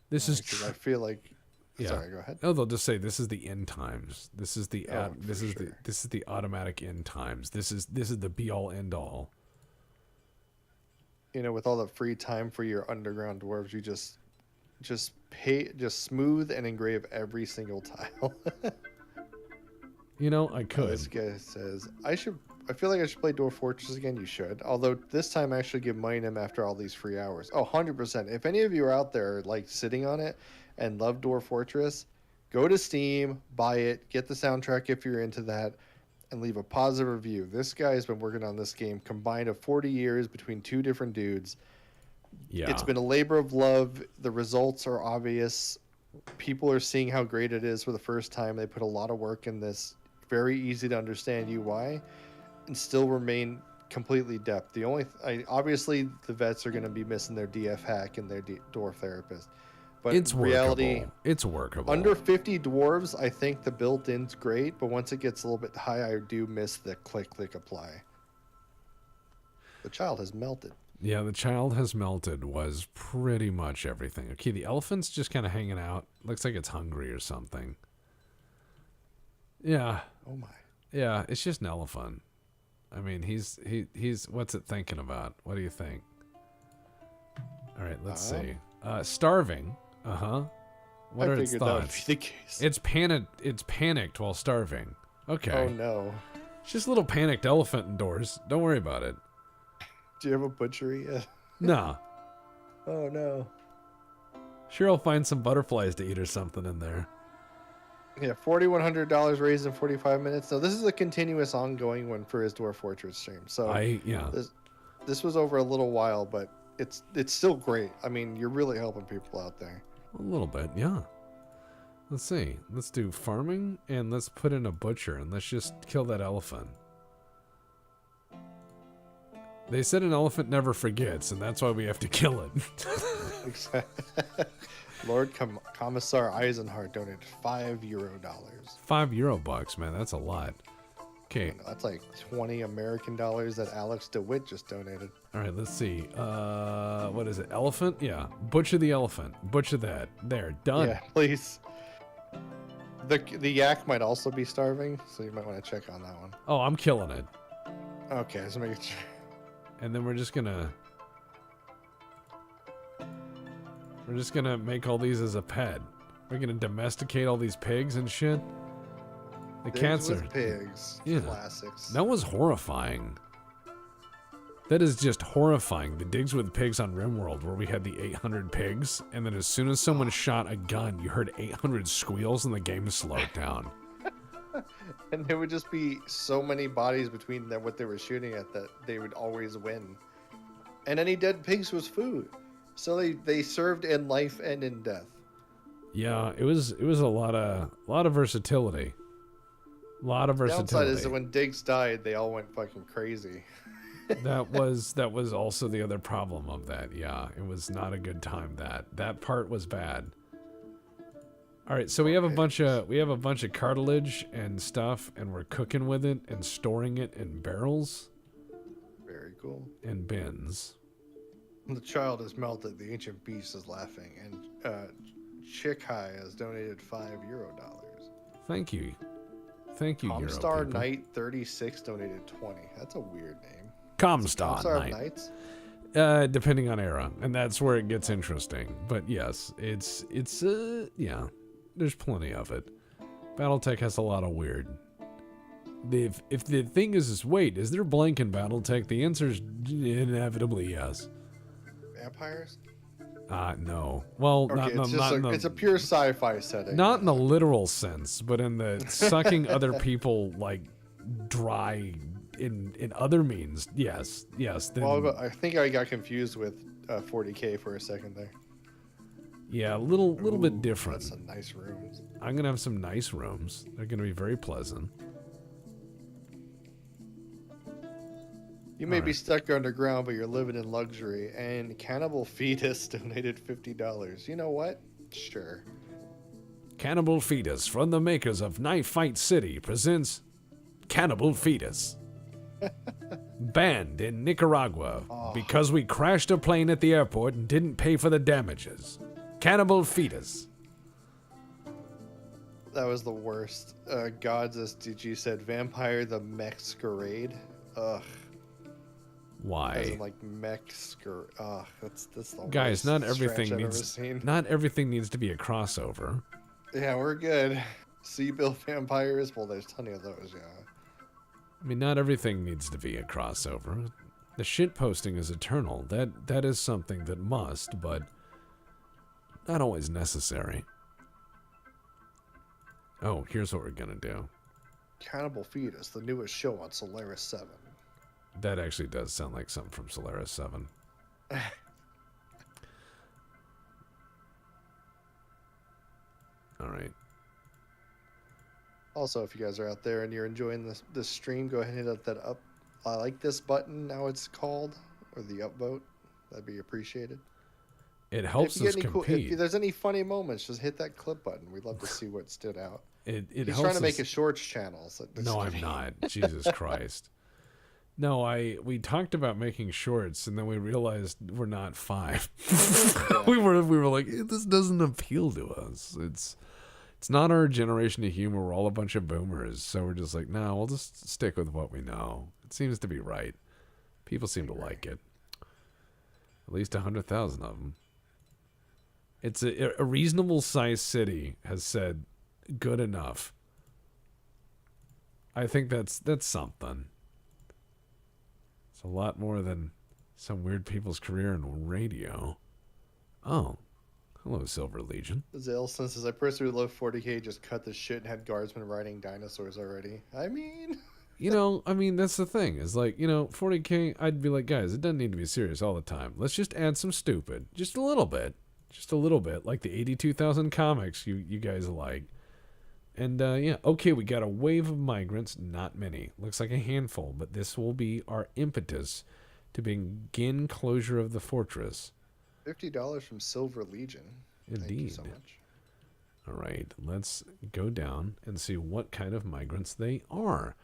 This is I feel like. yeah. Sorry, go ahead. Oh, they'll just say this is the end times. This is the this is sure. the automatic end times. This is the be all end all. You know, with all the free time for your underground dwarves, you just smooth and engrave every single tile. You know, I This could. guy says I feel like I should play Dorf Fortress again. You should. Although this time I actually give money to him after all these free hours. Oh, 100%. If any of you are out there like sitting on it and love Dorf Fortress, go to Steam, buy it, get the soundtrack if you're into that, and leave a positive review. This guy has been working on this game combined of 40 years between two different dudes. Yeah. It's been a labor of love. The results are obvious. People are seeing how great it is for the first time. They put a lot of work in this very easy to understand UI and still remain completely depth. The only obviously the vets are going to be missing their DF hack and their dwarf therapist, but it's in reality, workable. It's workable. under 50 dwarves, I think the built-in's great, but once it gets a little bit high, I do miss the click apply. The child has melted. Yeah, the child has melted was pretty much everything. Okay, the elephant's just kind of hanging out. Looks like it's hungry or something. Yeah. Oh my. Yeah, it's just an elephant. I mean, he's what's it thinking about? What do you think? All right, let's see. Starving. Uh-huh. What I are its figured that would thoughts? be the case. It's panicked while starving. Okay. Oh no. It's just a little panicked elephant indoors. Don't worry about it. Do you have a butchery yet? Nah. Oh no. Sure, I'll find some butterflies to eat or something in there. Yeah, $4,100 raised in 45 minutes. So this is a continuous, ongoing one for his Dwarf Fortress stream. So this was over a little while, but it's still great. I mean, you're really helping people out there. A little bit, yeah. Let's see. Let's do farming, and let's put in a butcher, and let's just kill that elephant. They said an elephant never forgets, and that's why we have to kill it. Lord Commissar Eisenhart donated €5. €5, man. That's a lot. Okay. That's like 20 American dollars that Alex DeWitt just donated. All right, let's see. What is it? Elephant? Yeah. Butcher the elephant. Butcher that. There. Done. Yeah, please. The yak might also be starving, so you might want to check on that one. Oh, I'm killing it. Okay, so make sure. And then we're just gonna make all these as a pet. We're gonna domesticate all these pigs and shit. The cats are pigs. Yeah. Classics. That was horrifying. That is just horrifying. The digs with pigs on RimWorld, where we had the 800 pigs, and then as soon as someone shot a gun, you heard 800 squeals, and the game slowed down. And there would just be so many bodies between them, what they were shooting at, that they would always win. And any dead pigs was food, so they served in life and in death. Yeah, it was a lot of versatility. A lot of versatility. The downside is that when Diggs died, they all went fucking crazy. that was also the other problem of that. Yeah, it was not a good time. That part was bad. All right, so we have a bunch of cartilage and stuff, and we're cooking with it and storing it in barrels. Very cool. And bins. The child is melted. The ancient beast is laughing, and Chick High has donated €5. Thank you. Thank you, Euro Comstar people. Knight 36 donated 20. That's a weird name. Comstar Comstar Knight. Knights. Depending on era, and that's where it gets interesting. But yes, it's yeah, there's plenty of it. BattleTech has a lot of weird. If the thing is wait, is there blank in BattleTech? The answer is inevitably yes. Vampires? No. Well, Okay, not it's a pure sci-fi setting. not in the literal sense, but in the sucking other people like dry in other means. Yes. Then, Well, I think I got confused with 40K for a second there. yeah, a little bit Ooh, different. That's some nice rooms. I'm gonna have some nice rooms. They're gonna be very pleasant. You may be Alright. stuck underground, but you're living in luxury. And Cannibal Fetus donated $50. You know what? Sure. Cannibal Fetus from the makers of Knife Fight City presents Cannibal Fetus. Banned in Nicaragua because we crashed a plane at the airport and didn't pay for the damages. Cannibal Fetus. That was the worst. Gods SDG said Vampire the Masquerade. Ugh. Why? As in, like Masquerade. Ugh, that's the Guys, worst not stretch everything I've ever needs seen. not everything needs to be a crossover. Yeah, we're good. Sea-built vampires? Well, there's plenty of those, yeah. I mean, not everything needs to be a crossover. The shit posting is eternal. That is something that must, but not always necessary. Oh, here's what we're gonna do. Cannibal Fetus, the newest show on Solaris 7. That actually does sound like something from Solaris 7. All right. Also, if you guys are out there and you're enjoying this stream, go ahead and hit that up. I like this button, now it's called, or the upvote. That'd be appreciated. It helps if you us get any compete. if there's any funny moments, just hit that clip button. We'd love to see what stood out. It He's helps trying to make us- a shorts channel. So No, I'm not. Jesus Christ. No, we talked about making shorts, and then we realized we're not 5. we were like, this doesn't appeal to us. It's not our generation of humor. We're all a bunch of boomers, so we're just like, no, we'll just stick with what we know. It seems to be right. People seem to like it. At least 100,000 of them. It's a reasonable sized city has said good enough. I think that's something. It's a lot more than some weird people's career in radio. Oh, hello, Silver Legion. Zalson says, I personally love 40K, just cut the shit and had guardsmen riding dinosaurs already. I mean... That's the thing. Is like, 40K, I'd be like, guys, it doesn't need to be serious all the time. Let's just add some stupid. Just a little bit. Just a little bit. Like the 82,000 comics you guys like. And, okay, we got a wave of migrants. Not many. Looks like a handful. But this will be our impetus to begin closure of the fortress. $50 from Silver Legion. Indeed. Thank you so much. All right, let's go down and see what kind of migrants they are.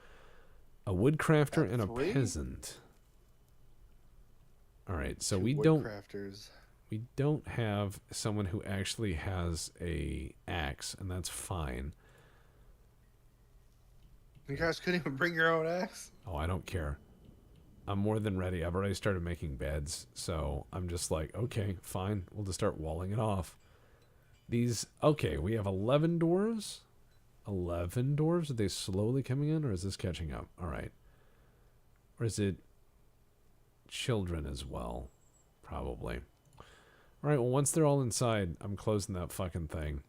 A woodcrafter and a 3? peasant. All right, so 2 we woodcrafters. don't have someone who actually has a axe, and that's fine. You guys couldn't even bring your own axe? Oh, I don't care. I'm more than ready. I've already started making beds, so I'm just like, okay, fine. We'll just start walling it off. Okay, we have 11 doors. 11 doors? Are they slowly coming in, or is this catching up? All right. Or is it children as well? Probably. All right, well, once they're all inside, I'm closing that fucking thing.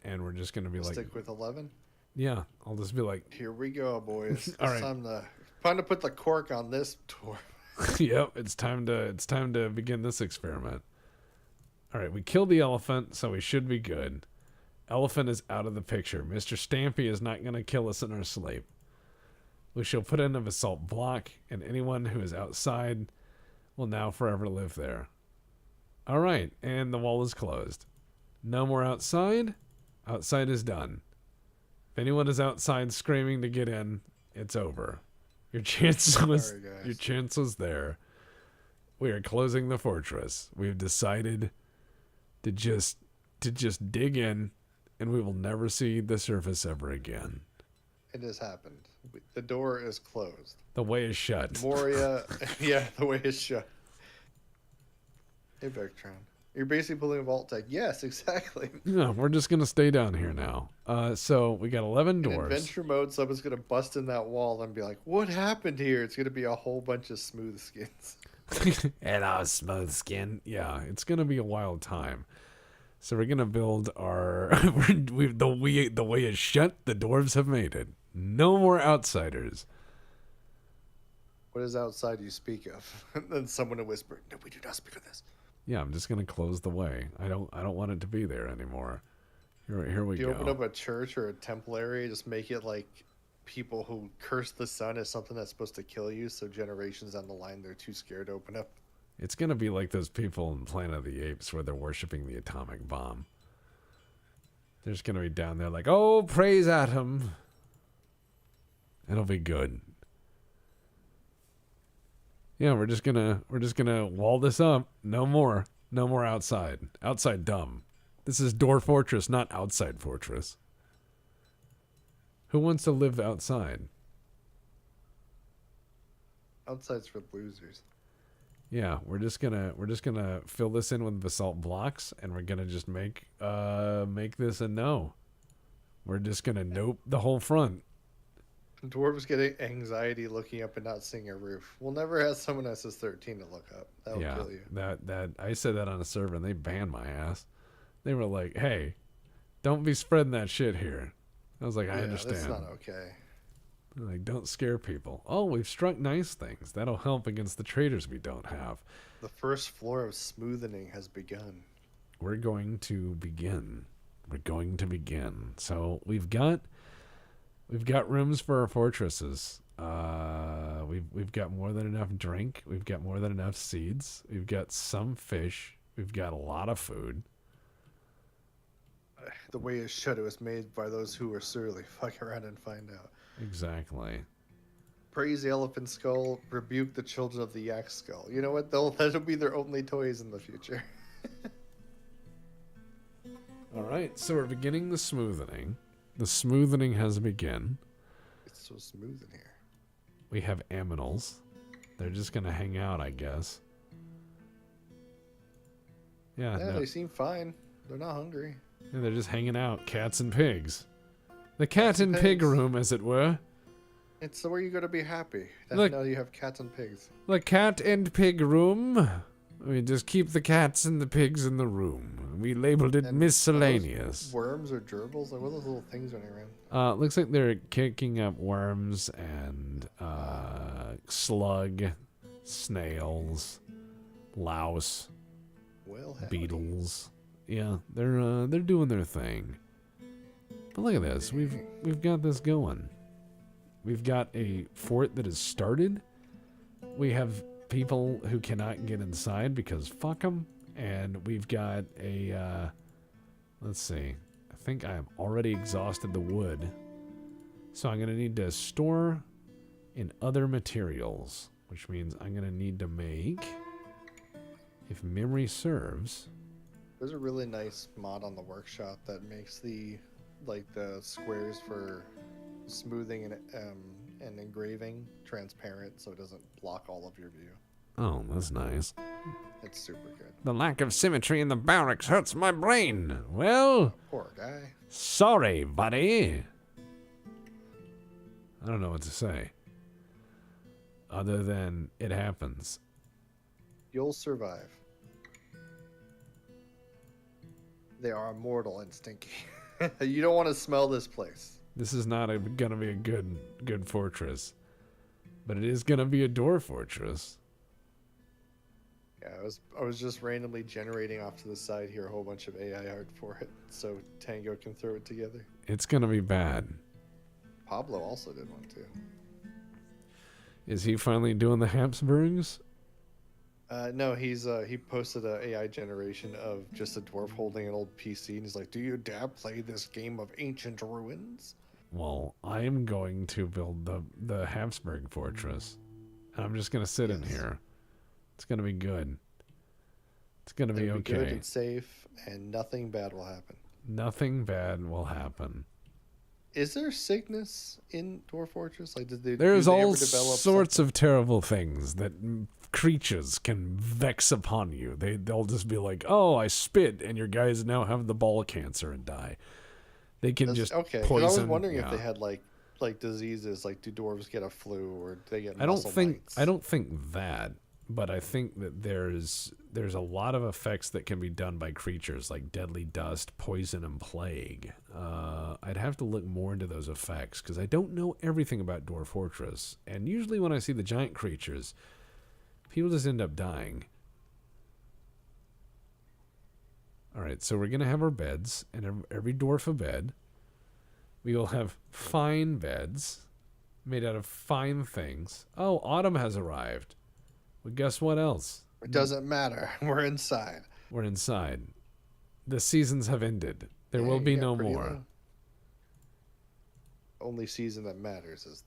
And we're just going to be like... Stick with 11? Yeah, I'll just be like... Here we go, boys. All It's right. time to put the cork on this tour. Yep, it's time to begin this experiment. All right, we killed the elephant, so we should be good. Elephant is out of the picture. Mr. Stampy is not going to kill us in our sleep. We shall put in a basalt block, and anyone who is outside will now forever live there. All right, and the wall is closed. No more outside. Outside is done. If anyone is outside screaming to get in, it's over. Your chance was Sorry, guys. your chance was there. We are closing the fortress. We've decided to just dig in, and we will never see the surface ever again. It has happened. The door is closed. The way is shut. Moria, yeah, the way is shut. Hey, Vectron. You're basically pulling a vault tech. Yes, exactly. No, we're just going to stay down here now. So we got 11 In doors. adventure mode, someone's going to bust in that wall and be like, what happened here? It's going to be a whole bunch of smooth skins. And our smooth skin. Yeah, it's going to be a wild time. So we're going to build our... the way is shut. The dwarves have made it. No more outsiders. What is outside you speak of? And then someone will whisper, no, we do not speak of this. Yeah, I'm just going to close the way. I don't want it to be there anymore. Here we If you go. open up a church or a temple area, just make it like people who curse the sun as something that's supposed to kill you, so generations down the line they're too scared to open up. It's going to be like those people in Planet of the Apes where they're worshiping the atomic bomb. They're just going to be down there like, oh, praise Atom. It'll be good. Yeah, we're just gonna wall this up. No more outside. Outside dumb. This is Dorf Fortress, not outside fortress. Who wants to live outside? Outside's for losers. Yeah, we're just gonna fill this in with basalt blocks, and we're gonna just make this a no. We're just gonna nope the whole front. Dwarves getting anxiety looking up and not seeing a roof. We'll never have someone SS13 to look up. That'll kill you. That I said that on a server and they banned my ass. They were like, "Hey, don't be spreading that shit here." I was like, "I understand." That's not okay. They're like, don't scare people. Oh, we've struck nice things. That'll help against the traders we don't have. The first floor of smoothing has begun. We're going to begin. So we've got rooms for our fortresses. We've got more than enough drink. We've got more than enough seeds. We've got some fish. We've got a lot of food. The way is shut. It was made by those who were surly. Fuck around and find out. Exactly. Praise the elephant skull. Rebuke the children of the yak skull. You know what? That'll be their only toys in the future. All right. So we're beginning the smoothing. The smoothing has begun. It's so smooth in here. We have aminals. They're just going to hang out, I guess. Yeah, They seem fine. They're not hungry. Yeah, they're just hanging out. Cats and pigs. The cat and pig room, as it were. It's where you go to be happy. Look, now you have cats and pigs. The cat and pig room. We just keep the cats and the pigs in the room. We labeled it miscellaneous. Worms or gerbils? Like, what are those little things running around? Looks like they're kicking up worms and slug, snails, louse, beetles. Yeah, they're doing their thing. But look at this. We've got this going. We've got a fort that has started. We have people who cannot get inside because fuck them. And we've got a, let's see. I think I have already exhausted the wood. So I'm going to need to store in other materials, which means I'm going to need to make, if memory serves. There's a really nice mod on the workshop that makes the squares for smoothing and engraving transparent, so it doesn't block all of your view. Oh, that's nice. It's super good. The lack of symmetry in the barracks hurts my brain. Well, poor guy. Sorry, buddy. I don't know what to say. Other than it happens. You'll survive. They are immortal and stinky. You don't want to smell this place. This is not gonna be a good fortress, but it is gonna be a door fortress. Yeah, I was just randomly generating off to the side here a whole bunch of AI art for it, so Tango can throw it together. It's gonna be bad. Pablo also did one too. Is he finally doing the Hapsburgs? No, he posted an AI generation of just a dwarf holding an old PC, and he's like, "Do you dare play this game of ancient ruins?" Well, I am going to build the Hapsburg fortress, and I'm just gonna sit in here. It's gonna be good. It's gonna be It'll okay. Good and safe, and nothing bad will happen. Nothing bad will happen. Is there sickness in Dwarf Fortress? Like, There's do they all ever develop sorts of terrible things that creatures can vex upon you. They'll just be like, "Oh, I spit, and your guys now have the ball cancer and die." They can just okay. 'Cause poison. I was wondering if yeah. they had like diseases. Like, do dwarves get a flu, or do they get I don't muscle think mites? I don't think that, but I think that there's a lot of effects that can be done by creatures like deadly dust, poison, and plague. I'd have to look more into those effects because I don't know everything about Dwarf Fortress. And usually when I see the giant creatures, people just end up dying. All right, so we're gonna have our beds, and every dwarf a bed. We will have fine beds made out of fine things. Oh, autumn has arrived. Well, guess what else? It doesn't matter. We're inside. We're inside. The seasons have ended. There will you be got no pretty more. low. Only season that matters is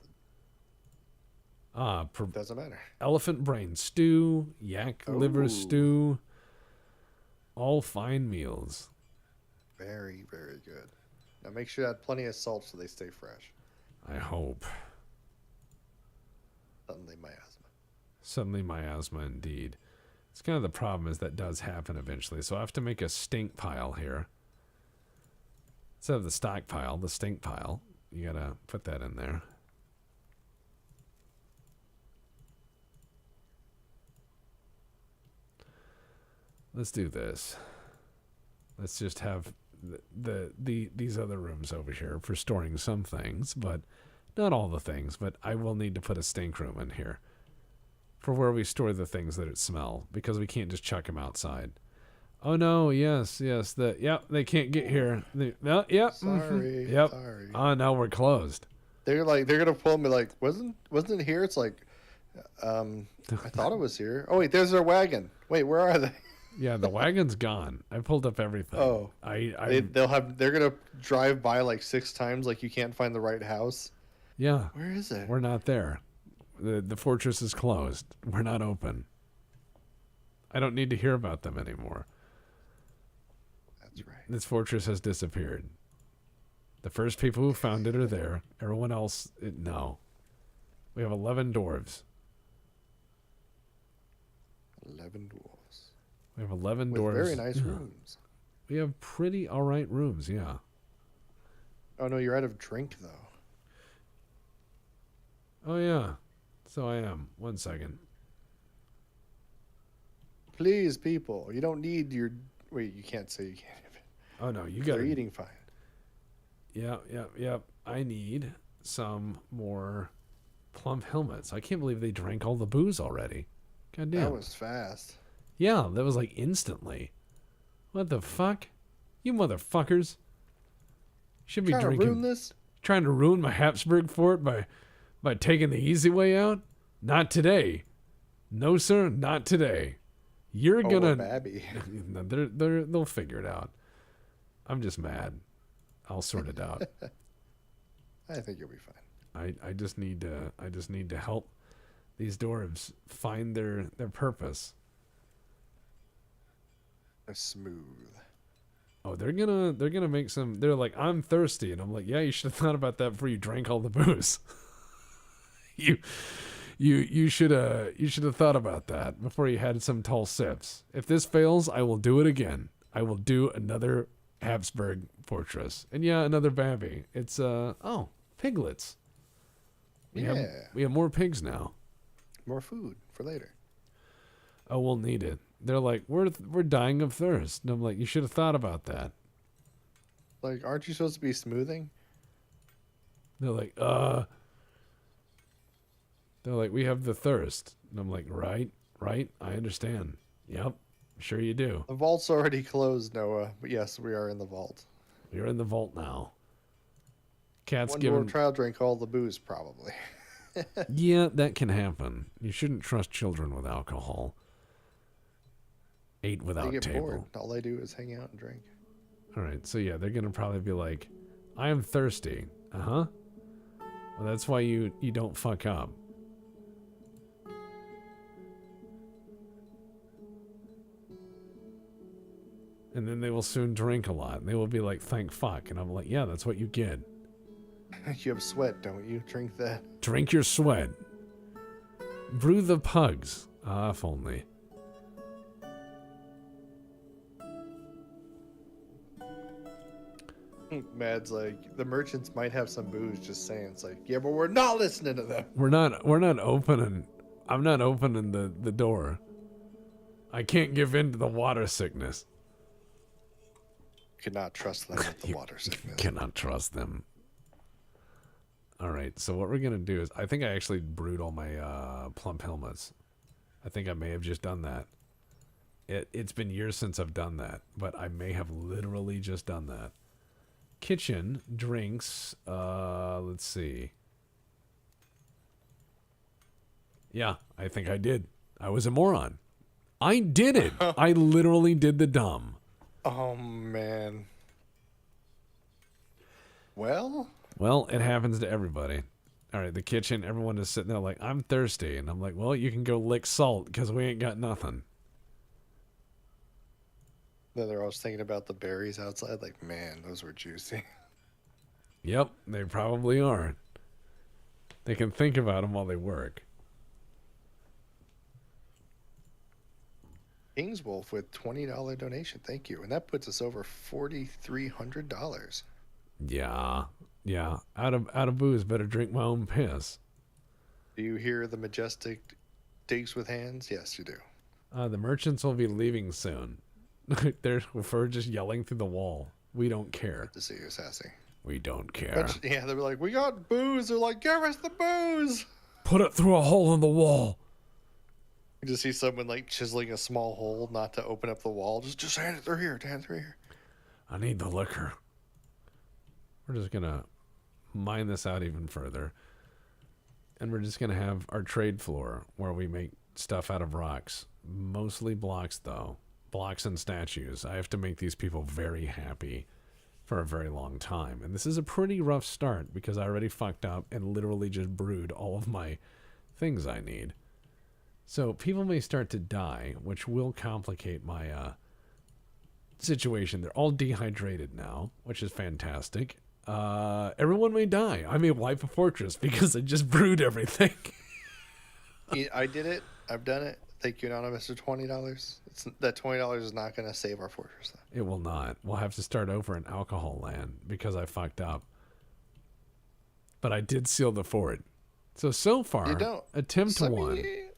doesn't matter. Elephant brain stew, yak liver Ooh. stew, all fine meals. Very, very good. Now make sure you add plenty of salt so they stay fresh. I hope. Suddenly miasma. Suddenly miasma indeed. It's kind of the problem is that does happen eventually. So I have to make a stink pile here. Instead of the stockpile, the stink pile. You gotta put that in there. Let's do this. Let's just have these other rooms over here for storing some things, but not all the things. But I will need to put a stink room in here for where we store the things that smell, because we can't just chuck them outside. Oh no! Yes. They can't get here. Sorry. Yep. Sorry. Oh no, we're closed. They're gonna pull me like, wasn't it here? It's like, I thought it was here. Oh wait, there's their wagon. Wait, where are they? Yeah, the wagon's gone. I pulled up everything. Oh, they're gonna drive by like 6 times. Like you can't find the right house. Yeah. Where is it? We're not there. The fortress is closed. We're not open. I don't need to hear about them anymore. That's right. This fortress has disappeared. The first people who found it are there. Everyone else, no. We have 11 dwarves. 11 dwarves. We have 11 With dwarves. very nice rooms. We have pretty all right rooms, yeah. Oh no, you're out of drink though. Oh yeah. So I am. 1 second. Please, people, you don't need your. Wait, you can't say you can't. Oh no, you got They're eating fine. Yep. I need some more plum helmets. I can't believe they drank all the booze already. God damn. That was fast. Yeah, that was like instantly. What the fuck? You motherfuckers. Should be Trying drinking. to ruin this? Trying to ruin my Hapsburg fort by taking the easy way out? Not today. No, sir, not today. You're gonna. Babby. They'll figure it out. I'm just mad. I'll sort it out. I think you'll be fine. I just need to help these dwarves find their purpose. They're smooth. Oh, they're gonna make some. They're like, I'm thirsty, and I'm like, yeah, you should have thought about that before you drank all the booze. you should have thought about that before you had some tall sips. If this fails, I will do it again. I will do another Hapsburg fortress, and yeah, another babby. It's piglets. We have more pigs now. More food for later. Oh, we'll need it. They're like, we're dying of thirst. And I'm like, you should have thought about that. Like, aren't you supposed to be smoothing? They're like, we have the thirst. And I'm like, right, I understand. Yep, sure you do. The vault's already closed, Noah. But yes, we are in the vault. You're in the vault now. Cat's One given. dwarf trial drank all the booze, probably. Yeah, that can happen. You shouldn't trust children with alcohol. Ate without They get table. bored. All they do is hang out and drink. All right, so yeah, they're gonna probably be like, I am thirsty. Well, that's why you don't fuck up. And then they will soon drink a lot. And they will be like, thank fuck. And I'm like, yeah, that's what you get. You have sweat, don't you? Drink that. Drink your sweat. Brew the pugs. Ah, if only. Mad's like, the merchants might have some booze, just saying. It's like, yeah, but we're not listening to them. We're not opening. I'm not opening the door. I can't give in to the water sickness. Cannot trust them with the water sickness. Cannot trust them. All right, so what we're going to do is, I think I actually brewed all my plump helmets. I think I may have just done that. It's been years since I've done that, but I may have literally just done that. Kitchen, drinks, let's see. Yeah, I think I did. I was a moron. I did it. I literally did the dumb. Oh, man. Well, it happens to everybody. All right, the kitchen, everyone is sitting there like, I'm thirsty. And I'm like, well, you can go lick salt because we ain't got nothing. then they're always thinking about the berries outside. Like, man, those were juicy. Yep, they probably are. They can think about them while they work. King's Wolf with $20 donation. Thank you. And that puts us over $4,300. Yeah. Out of booze, better drink my own piss. Do you hear the majestic digs with hands? Yes, you do. The merchants will be leaving soon. We're just yelling through the wall. We don't care. Good to see you, Sassy. We don't care. But, yeah, they were like, we got booze. They're like, give us the booze. Put it through a hole in the wall. You just see someone like chiseling a small hole not to open up the wall. Just hand it through here. Hand it through here. I need the liquor. We're just going to mine this out even further. And we're just going to have our trade floor where we make stuff out of rocks. Mostly blocks, though. Blocks and statues. I have to make these people very happy for a very long time. And this is a pretty rough start because I already fucked up and literally just brewed all of my things I need. So people may start to die, which will complicate my situation. They're all dehydrated now, which is fantastic. Everyone may die. I may wipe a fortress because I just brewed everything. I did it. I've done it. Thank you, Anonymous, for $20. That $20 is not going to save our fortress, though. It will not. We'll have to start over in alcohol land because I fucked up. But I did seal the fort. So far, You don't. attempt So, I one. mean,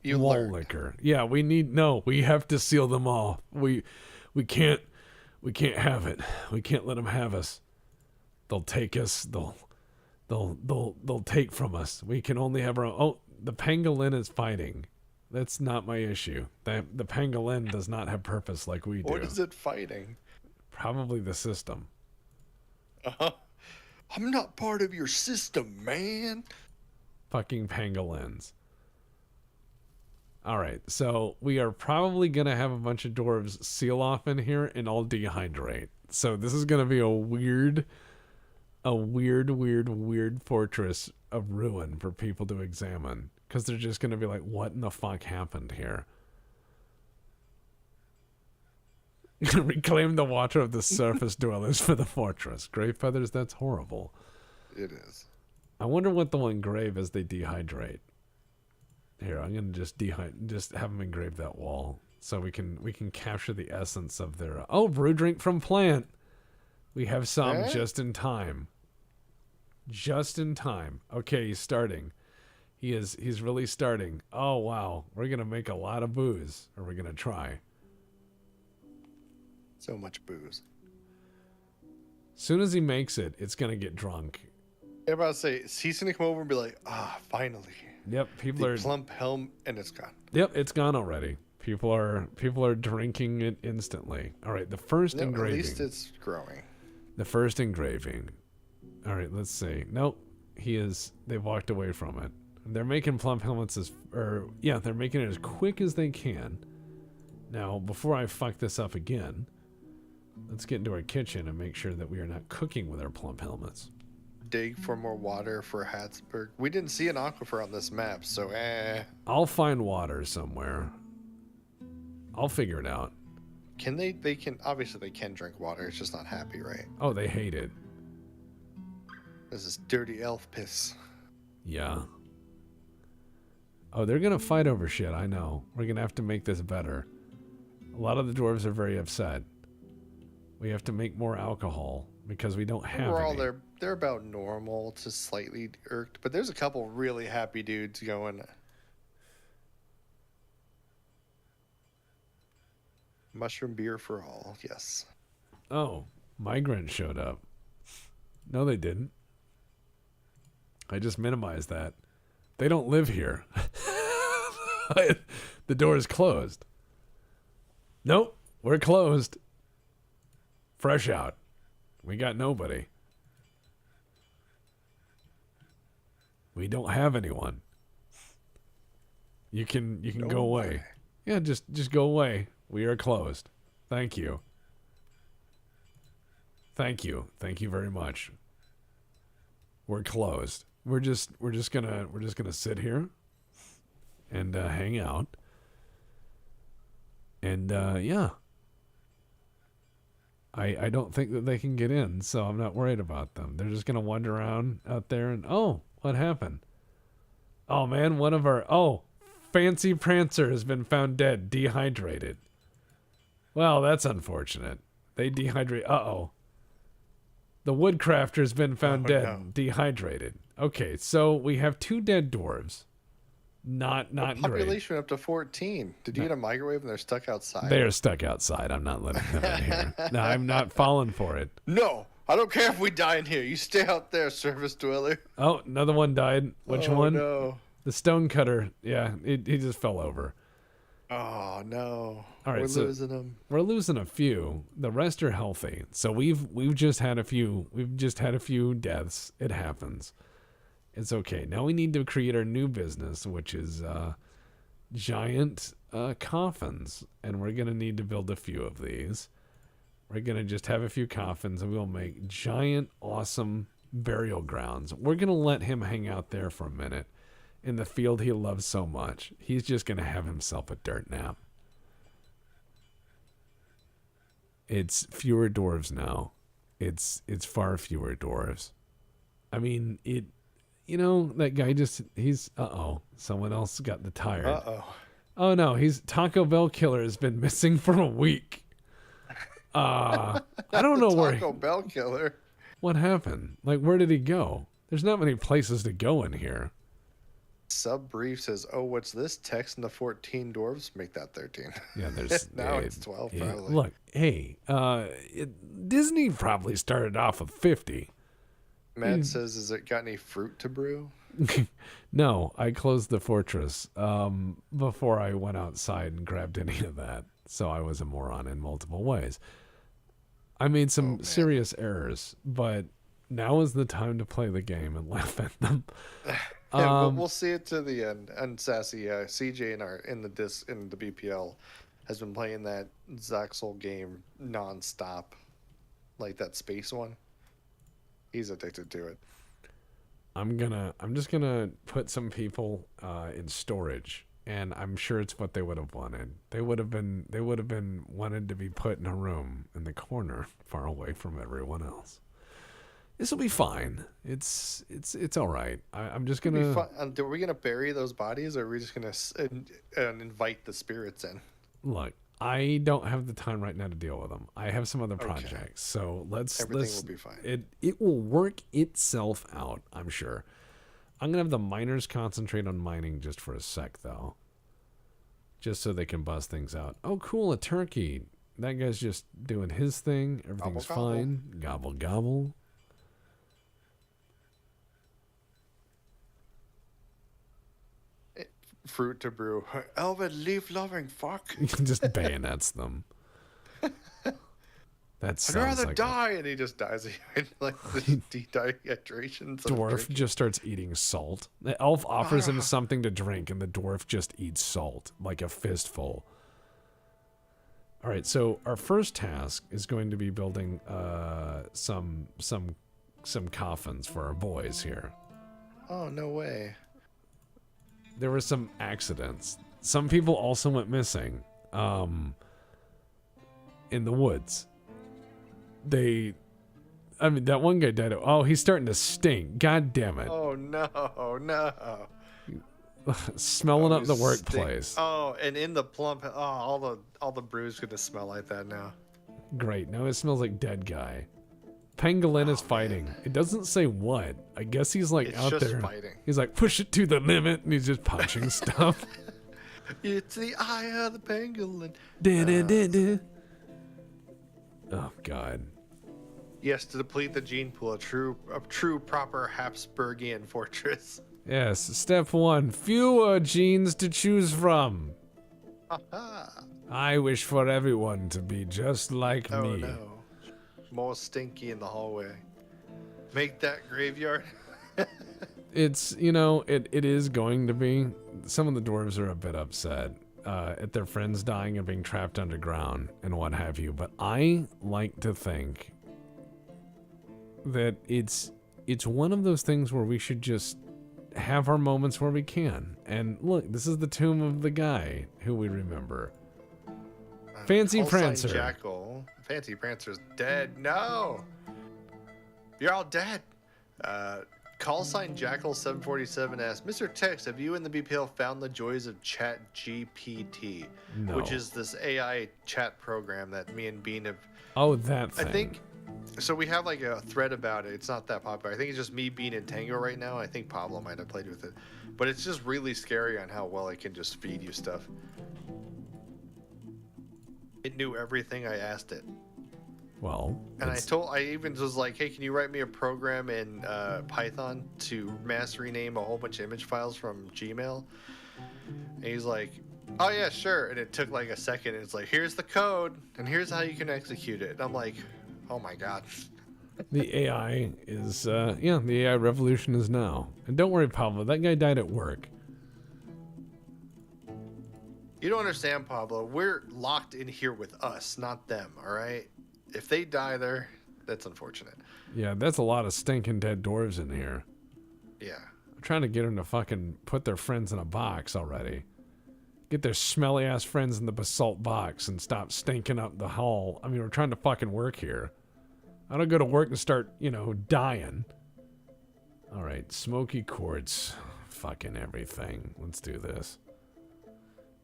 you Wall learned. liquor. Yeah, we have to seal them all. We can't have it. We can't let them have us. They'll take us. They'll take from us. We can only have our own. Oh, the pangolin is fighting. That's not my issue. The pangolin does not have purpose like we do. What is it fighting? Probably the system. I'm not part of your system, man. Fucking pangolins. All right, so we are probably going to have a bunch of dwarves seal off in here and all dehydrate. So this is going to be a weird fortress of ruin for people to examine. Because they're just going to be like, what in the fuck happened here? Reclaim the water of the surface dwellers for the fortress. Grave feathers, that's horrible. It is. I wonder what they'll engrave as they dehydrate. Here, I'm gonna just have them engrave that wall so we can capture the essence of their. Oh, brew drink from plant. We have some just in time. Just in time. Okay, he's starting. He's really starting. Oh wow, we're gonna make a lot of booze, or we're gonna try. So much booze. Soon as he makes it, it's gonna get drunk. I'm about to say, he's gonna come over and be like, finally. Yep, people are plump helm, and it's gone. Yep, it's gone already. People are drinking it instantly. All right, the first engraving. At least it's growing. The first engraving. All right, let's see. Nope, they've walked away from it. They're making plump helmets they're making it as quick as they can. Now, before I fuck this up again, let's get into our kitchen and make sure that we are not cooking with our plump helmets. Dig for more water for Hapsburg. We didn't see an aquifer on this map, so I'll find water somewhere. I'll figure it out. Can they? They can. Obviously, they can drink water. It's just not happy, right? Oh, they hate it. This is dirty elf piss. Yeah. Oh, they're gonna fight over shit. I know. We're gonna have to make this better. A lot of the dwarves are very upset. We have to make more alcohol because we don't have Overall, any. they're about normal to slightly irked, but there's a couple really happy dudes going. Mushroom beer for all, yes. Oh, migrants showed up. No, they didn't. I just minimized that. They don't live here. The door is closed. Nope, we're closed. Fresh out. We got nobody. We don't have anyone. You can go away. Yeah, just go away. We are closed. Thank you. Thank you. Thank you very much. We're closed. We're just gonna sit here and hang out. And yeah. I don't think that they can get in, so I'm not worried about them. They're just gonna wander around out there and what happened? Oh man, one of our Fancy Prancer has been found dead, dehydrated. Well, that's unfortunate. They dehydrate. The Woodcrafter's been found dead, no. dehydrated. Okay, so we have 2 dead dwarves. Not great. Population up to 14. Did you get a microwave and they're stuck outside? They're stuck outside. I'm not letting them in here. No, I'm not falling for it. No, I don't care if we die in here. You stay out there, service dweller. Oh, another one died. Which one? No. The stonecutter. Yeah, he just fell over. Oh no. All right, We're so losing them. we're losing a few. The rest are healthy. So we've just had a few. We've just had a few deaths. It happens. It's okay. Now we need to create our new business, which is giant coffins, and we're gonna need to build a few of these. We're gonna just have a few coffins, and we'll make giant, awesome burial grounds. We're gonna let him hang out there for a minute in the field he loves so much. He's just gonna have himself a dirt nap. It's fewer dwarves now. It's far fewer dwarves. I mean, that guy he's someone else got the tired. Oh no, Taco Bell killer has been missing for a week. I don't know where Taco Bell killer. What happened? Like, where did he go? There's not many places to go in here. Sub brief says, what's this? Text in the 14 dwarves? Make that 13. Yeah, there's now it's 12 probably. Look, hey, Disney probably started off with 50. Matt says, has it got any fruit to brew? No, I closed the fortress before I went outside and grabbed any of that. So I was a moron in multiple ways. I made some serious errors, but now is the time to play the game and laugh at them. Yeah, we'll see it to the end. And Sassy, CJ in the BPL has been playing that Zaxel game nonstop, like that space one. He's addicted to it. I'm just gonna put some people in storage, and I'm sure it's what they would have wanted. They would have been wanted to be put in a room in the corner, far away from everyone else. This will be fine. It's all right. I'm just gonna. Are we gonna bury those bodies, or are we just gonna invite the spirits in? Look, I don't have the time right now to deal with them. I have some other projects, so everything will be fine. It will work itself out, I'm sure. I'm gonna have the miners concentrate on mining just for a sec, though, just so they can bust things out. Oh, cool, a turkey. That guy's just doing his thing. Everything's fine. Gobble gobble. Fruit to brew. Elven leaf loving fuck. Just bayonets them. That I'd rather like die, and he just dies like the dehydration. Dwarf just starts eating salt. The elf offers him something to drink, and the dwarf just eats salt like a fistful. All right, so our first task is going to be building some coffins for our boys here. Oh, no way. There were some accidents. Some people also went missing. in the woods. That one guy died. Oh, he's starting to stink. God damn it. Oh, no. Smelling up the workplace. Stink. Oh, and in the plump. Oh, all the brew's gonna smell like that now. Great. Now it smells like dead guy. Pangolin is fighting. Man. It doesn't say what. I guess he's like out there. Fighting. He's like, push it to the limit, and he's just punching stuff. It's the eye of the pangolin. Oh God. Yes, to deplete the gene pool, a true proper Hapsburgian fortress. Yes, step 1, fewer genes to choose from. I wish for everyone to be just like me. Oh no. More stinky in the hallway. Make that graveyard. It's, it is going to be. Some of the dwarves are a bit upset at their friends dying and being trapped underground and what have you, but I like to think that it's one of those things where we should just have our moments where we can. And look, this is the tomb of the guy who we remember. Fancy Prancer. Jackal. Fancy Prancer's dead. No! You're all dead. Call sign Jackal 747 asks, Mr. Tex, have you and the BPL found the joys of Chat GPT? No. Which is this AI chat program that me and Bean have... Oh, that thing. I think... So we have like a thread about it. It's not that popular. I think it's just me, Bean, and Tango right now. I think Pablo might have played with it. But it's just really scary on how well it can just feed you stuff. It knew everything I asked it. Well, and I even was like, hey, can you write me a program in Python to mass rename a whole bunch of image files from Gmail? And he's like, oh yeah, sure. And it took like a second. And it's like, here's the code and here's how you can execute it. And I'm like, oh my God. The AI is, the AI revolution is now. And don't worry, Pablo, that guy died at work. You don't understand, Pablo. We're locked in here with us, not them, all right? If they die there, that's unfortunate. Yeah, that's a lot of stinking dead dwarves in here. Yeah. I'm trying to get them to fucking put their friends in a box already. Get their smelly ass friends in the basalt box and stop stinking up the hall. I mean, we're trying to fucking work here. I don't go to work and start, dying. All right, smoky quartz. Fucking everything. Let's do this.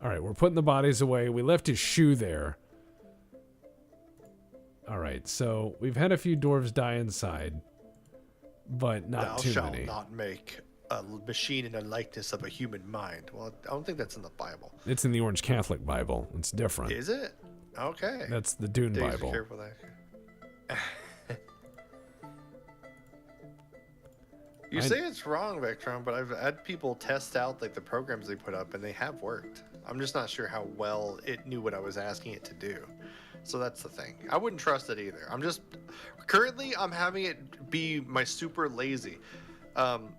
All right, we're putting the bodies away. We left his shoe there. All right, so we've had a few dwarves die inside, but not too many. Thou shalt not make a machine in the likeness of a human mind. Well, I don't think that's in the Bible. It's in the Orange Catholic Bible. It's different. Is it? Okay. That's the Dune Bible. Careful there. You say it's wrong, Vectron, but I've had people test out like the programs they put up, and they have worked. I'm just not sure how well it knew what I was asking it to do. So that's the thing. I wouldn't trust it either. Currently I'm having it be my super lazy. I'm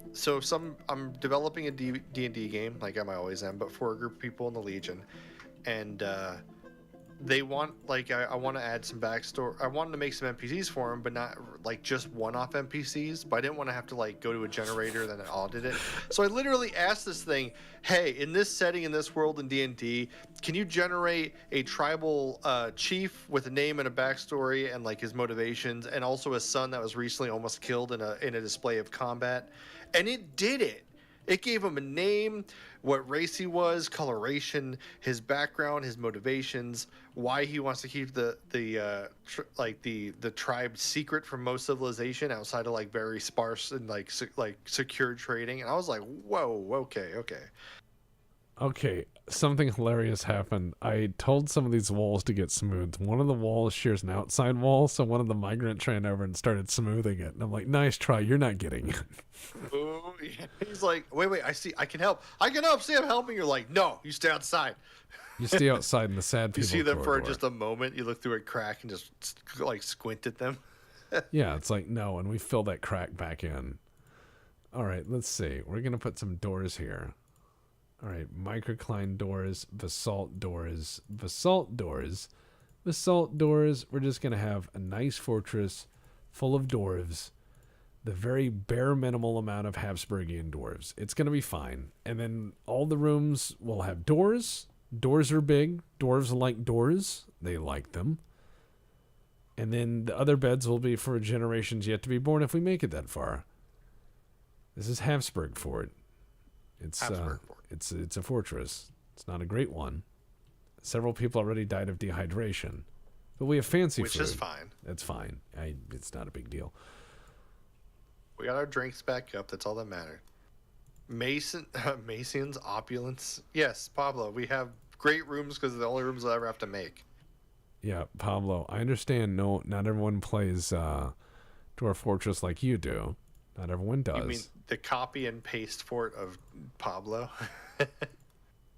developing a D&D game, like I always am, but for a group of people in the Legion, and they want, like, I want to add some backstory. I wanted to make some NPCs for them, but not like just one-off NPCs. But I didn't want to have to like go to a generator then audit it. So I literally asked this thing, "Hey, in this setting, in this world in D&D, can you generate a tribal chief with a name and a backstory and like his motivations, and also a son that was recently almost killed in a display of combat?" And it did it. It gave him a name, what race he was, coloration, his background, his motivations, why he wants to keep the tribe secret from most civilization outside of like very sparse and like secure trading. And I was like, whoa, okay. Something hilarious happened. I told some of these walls to get smoothed. One of the walls shares an outside wall, so one of the migrants ran over and started smoothing it. And I'm like, nice try, you're not getting it. Ooh, yeah. He's like, wait, I can help. See, I'm helping. You're like, no, you stay outside. You stay outside in the sad people You see them corridor. for just a moment. You look through a crack and just like squint at them. Yeah, it's like, no, and we fill that crack back in. All right, let's see. We're going to put some doors here. All right, microcline doors, basalt doors. We're just going to have a nice fortress full of dwarves, the very bare minimal amount of Hapsburgian dwarves. It's going to be fine. And then all the rooms will have doors. Doors are big. Dwarves like doors. They like them. And then the other beds will be for generations yet to be born if we make it that far. This is Hapsburg Fort. It's Hapsburg Fort. It's a fortress. It's not a great one. Several people already died of dehydration. But we have fancy Which food. is fine. That's fine. It's not a big deal. We got our drinks back up. That's all that mattered. Mason's opulence. Yes, Pablo. We have great rooms because they're the only rooms I'll ever have to make. Yeah, Pablo, I understand not everyone plays Dwarf Fortress like you do. Not everyone does. You mean the copy and paste fort of Pablo?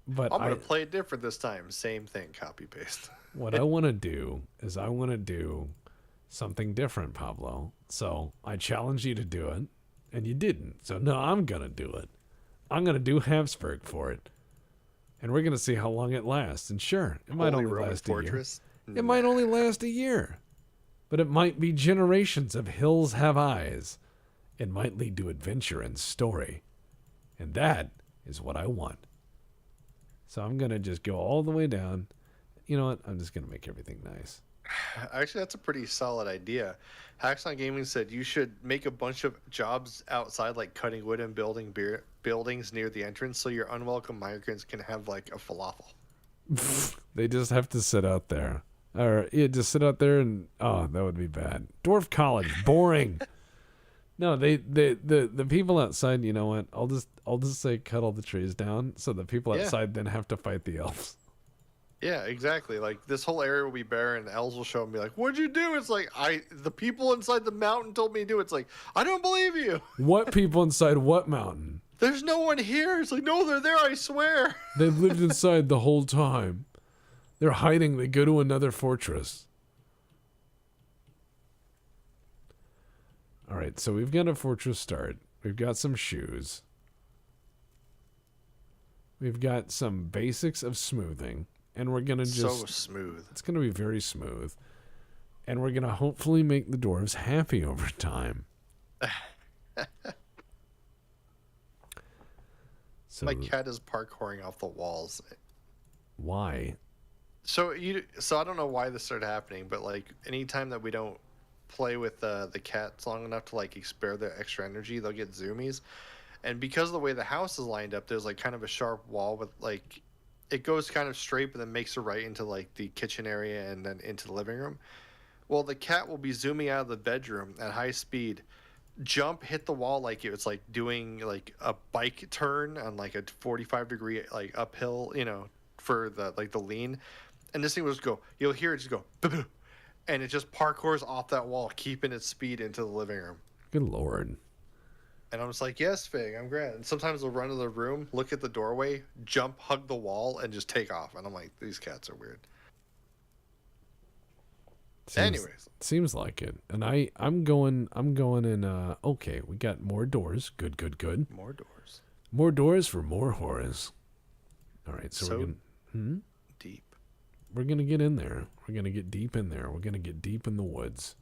But I'm going to play it different this time. Same thing, copy paste. What I want to do is I want to do something different, Pablo. So I challenged you to do it, and you didn't. So no, I'm going to do it. I'm going to do Hapsburg for it. And we're going to see how long it lasts. And sure, it might Holy only Roman last Fortress? a year. It might only last a year. But it might be generations of hills have eyes. It might lead to adventure and story. And that is what I want. So I'm going to just go all the way down. You know what? I'm just going to make everything nice. Actually, that's a pretty solid idea. Hacks on Gaming said you should make a bunch of jobs outside, like cutting wood and building buildings near the entrance, so your unwelcome migrants can have like a falafel. They just have to sit out there. Or yeah, just sit out there and that would be bad. Dwarf College, boring. No, the people outside, you know what? I'll just say cut all the trees down so the people outside then have to fight the elves. Yeah, exactly. Like this whole area will be bare, and the elves will show up and be like, "What'd you do?" It's like the people inside the mountain told me to do it. It's like, I don't believe you. What people inside what mountain? There's no one here. It's like, no, they're there, I swear. They've lived inside the whole time. They're hiding. They go to another fortress. All right, so we've got a fortress start. We've got some shoes. We've got some basics of smoothing. And we're going to just... So smooth. It's going to be very smooth. And we're going to hopefully make the dwarves happy over time. So, my cat is parkouring off the walls. Why? So I don't know why this started happening, but like anytime that we don't play with the cats long enough to like spare their extra energy, they'll get zoomies. And because of the way the house is lined up, there's like kind of a sharp wall with like it goes kind of straight, but then makes a right into like the kitchen area and then into the living room. Well, the cat will be zooming out of the bedroom at high speed, jump, hit the wall like it's like doing like a bike turn on like a 45-degree like uphill, you know, for the like the lean. And this thing will just go, you'll hear it just go, "Boo-boo," and it just parkours off that wall, keeping its speed into the living room. Good Lord. And I'm just like, yes, Fig, I'm glad. And sometimes they'll run to the room, look at the doorway, jump, hug the wall, and just take off. And I'm like, these cats are weird. Anyways. Seems like it. And I'm going in, okay, we got more doors. Good. More doors. More doors for more horrors. All right, so we're going to... deep. We're going to get in there. We're going to get deep in there. We're going to get deep in the woods.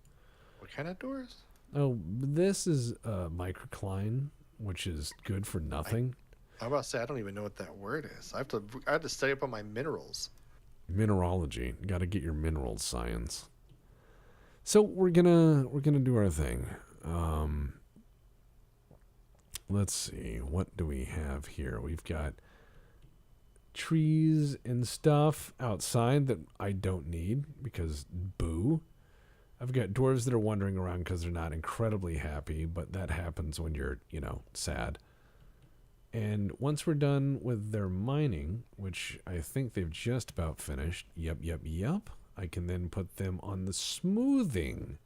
What kind of doors? Oh, this is microcline, which is good for nothing. I'm about to say, I don't even know what that word is. I have to study up on my minerals. Mineralogy. Got to get your mineral science. So we're gonna do our thing. Let's see. What do we have here? We've got trees and stuff outside that I don't need because boo. I've got dwarves that are wandering around because they're not incredibly happy, but that happens when you're, sad. And once we're done with their mining, which I think they've just about finished, yep, I can then put them on the smoothing.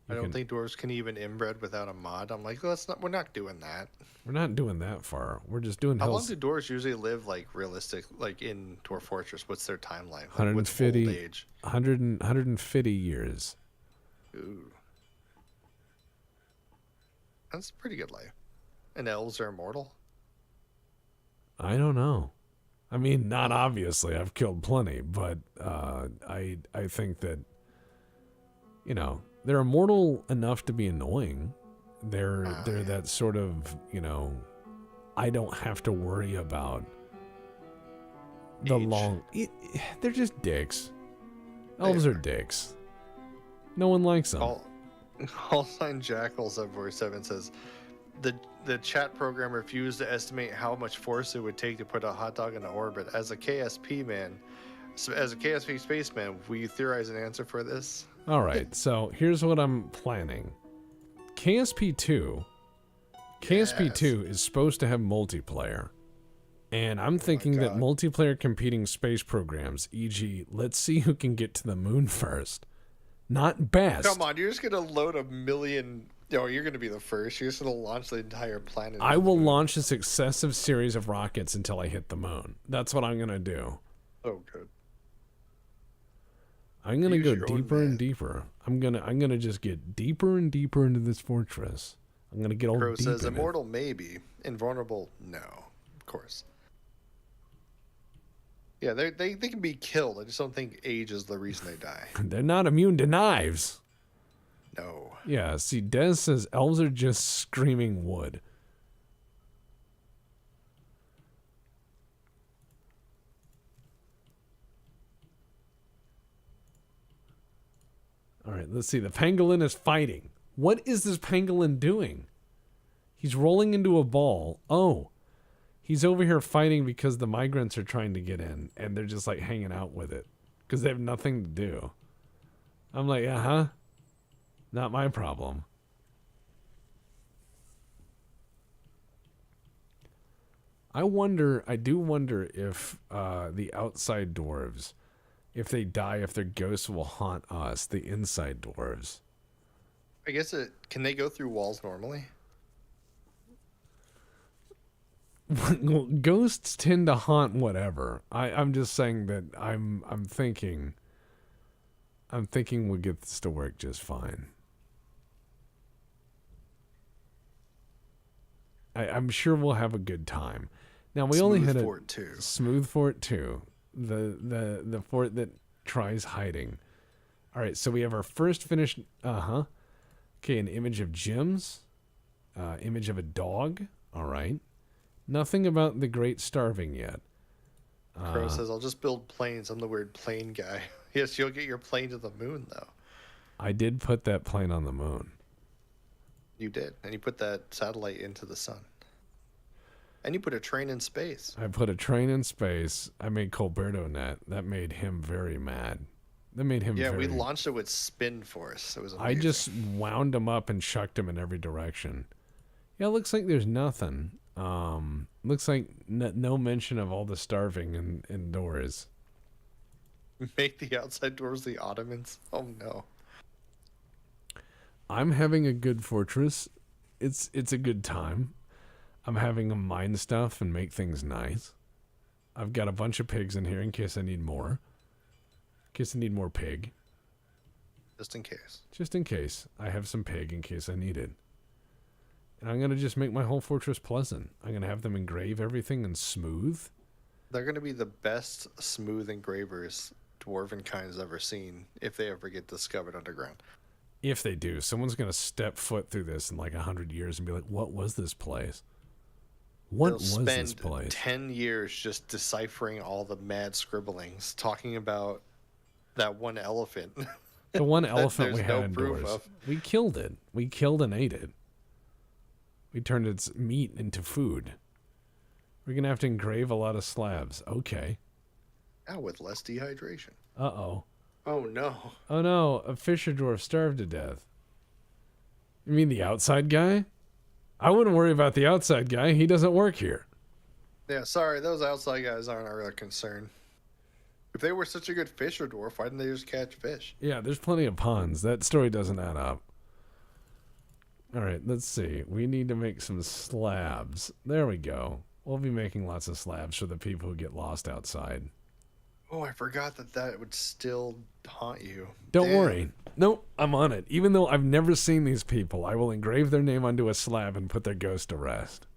I don't think dwarves can even inbred without a mod. I'm like, we're not doing that. We're not doing that far. We're just doing How long do dwarves usually live, like, realistic, like, in Dwarf Fortress? What's their timeline? Like, 150, what's old age? 150 years. Ooh. That's a pretty good life. And elves are immortal? I don't know. I mean, not obviously. I've killed plenty, but I think that, they're immortal enough to be annoying. They're that sort of, I don't have to worry about the age. long... they're just dicks. Elves are dicks. No one likes them. All sign Jackals at Voice 7 says the chat program refused to estimate how much force it would take to put a hot dog into orbit. As a KSP man, as a KSP spaceman, will you theorize an answer for this? All right, so here's what I'm planning. KSP2 is supposed to have multiplayer. And I'm thinking that multiplayer competing space programs, e.g., let's see who can get to the moon first. Not best. Come on, you're just going to load a million... No, you're going to be the first. You're just going to launch the entire planet. I will launch a successive series of rockets until I hit the moon. That's what I'm going to do. Oh, good. I'm going to go deeper and deeper. I'm going to just get deeper and deeper into this fortress. I'm going to get all Crow deep says in immortal maybe, invulnerable no. Of course. Yeah, they can be killed. I just don't think age is the reason they die. They're not immune to knives. No. Yeah, see, Des says elves are just screaming wood. All right, let's see. The pangolin is fighting. What is this pangolin doing? He's rolling into a ball. Oh, he's over here fighting because the migrants are trying to get in, and they're just like hanging out with it because they have nothing to do. I'm like, not my problem. I do wonder if the outside dwarves, if they die, if their ghosts will haunt us, the inside dwarves. I guess can they go through walls normally? Well, ghosts tend to haunt whatever. I'm just saying that I'm thinking we'll get this to work just fine. I'm sure we'll have a good time. Now we only had Smooth Fort 2, the fort that tries hiding. All right, so we have our first finished. Okay, an image of Jim's, image of a dog. All right, nothing about the Great Starving yet. Crow says, "I'll just build planes. I'm the weird plane guy." Yes, you'll get your plane to the moon though. I did put that plane on the moon. You did, and you put that satellite into the sun. And you put a train in space. I put a train in space. I made Colberto net. That made him very mad. That made him we launched it with spin force. It was amazing. I just wound him up and chucked him in every direction. Yeah, it looks like there's nothing. Looks like no mention of all the starving indoors. Make the outside doors the Ottomans? Oh, no. I'm having a good fortress. It's a good time. I'm having them mine stuff and make things nice. I've got a bunch of pigs in here in case I need more. In case I need more pig. Just in case. Just in case. I have some pig in case I need it. And I'm going to just make my whole fortress pleasant. I'm going to have them engrave everything in smooth. They're going to be the best smooth engravers dwarven kind has ever seen if they ever get discovered underground. If they do. Someone's going to step foot through this in like 100 years and be like, what was this place? What was this place? 10 years just deciphering all the mad scribblings, talking about that one elephant. The one elephant we had indoors. We killed it. We killed and ate it. We turned its meat into food. We're going to have to engrave a lot of slabs. Okay. Now with less dehydration. Uh-oh. Oh, no. Oh, no. A fisher dwarf starved to death. You mean the outside guy? I wouldn't worry about the outside guy. He doesn't work here. Yeah, sorry. Those outside guys aren't our real concern. If they were such a good fisher dwarf, why didn't they just catch fish? Yeah, there's plenty of ponds. That story doesn't add up. All right, let's see. We need to make some slabs. There we go. We'll be making lots of slabs for the people who get lost outside. Oh, I forgot that would still haunt you. Don't worry. Nope, I'm on it. Even though I've never seen these people, I will engrave their name onto a slab and put their ghost to rest.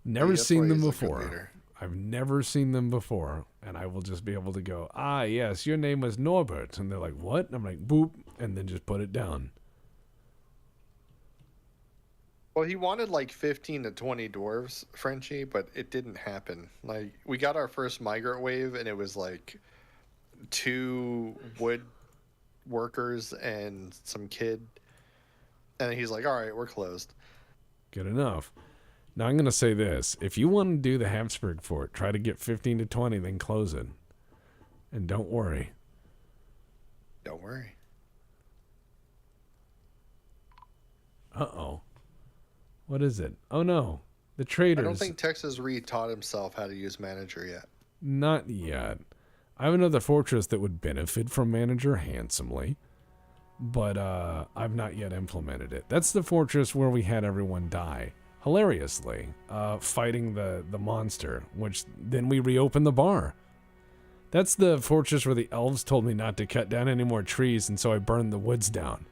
Never seen them before. I've never seen them before, and I will just be able to go, yes, your name was Norbert. And they're like, what? And I'm like, boop, and then just put it down. Well, he wanted like 15 to 20 dwarves, Frenchie, but it didn't happen. Like, we got our first migrant wave, and it was like 2 wood workers and some kid, and he's like, "All right, we're closed." Good enough. Now I'm going to say this. If you want to do the Hapsburg fort, try to get 15 to 20, then close it. And don't worry. Don't worry. Uh-oh. What is it? Oh, no. The traders. I don't think Texas retaught himself how to use manager yet. Not yet. I have another fortress that would benefit from manager handsomely, but I've not yet implemented it. That's the fortress where we had everyone die. Hilariously, fighting the monster, which then we reopened the bar. That's the fortress where the elves told me not to cut down any more trees, and so I burned the woods down.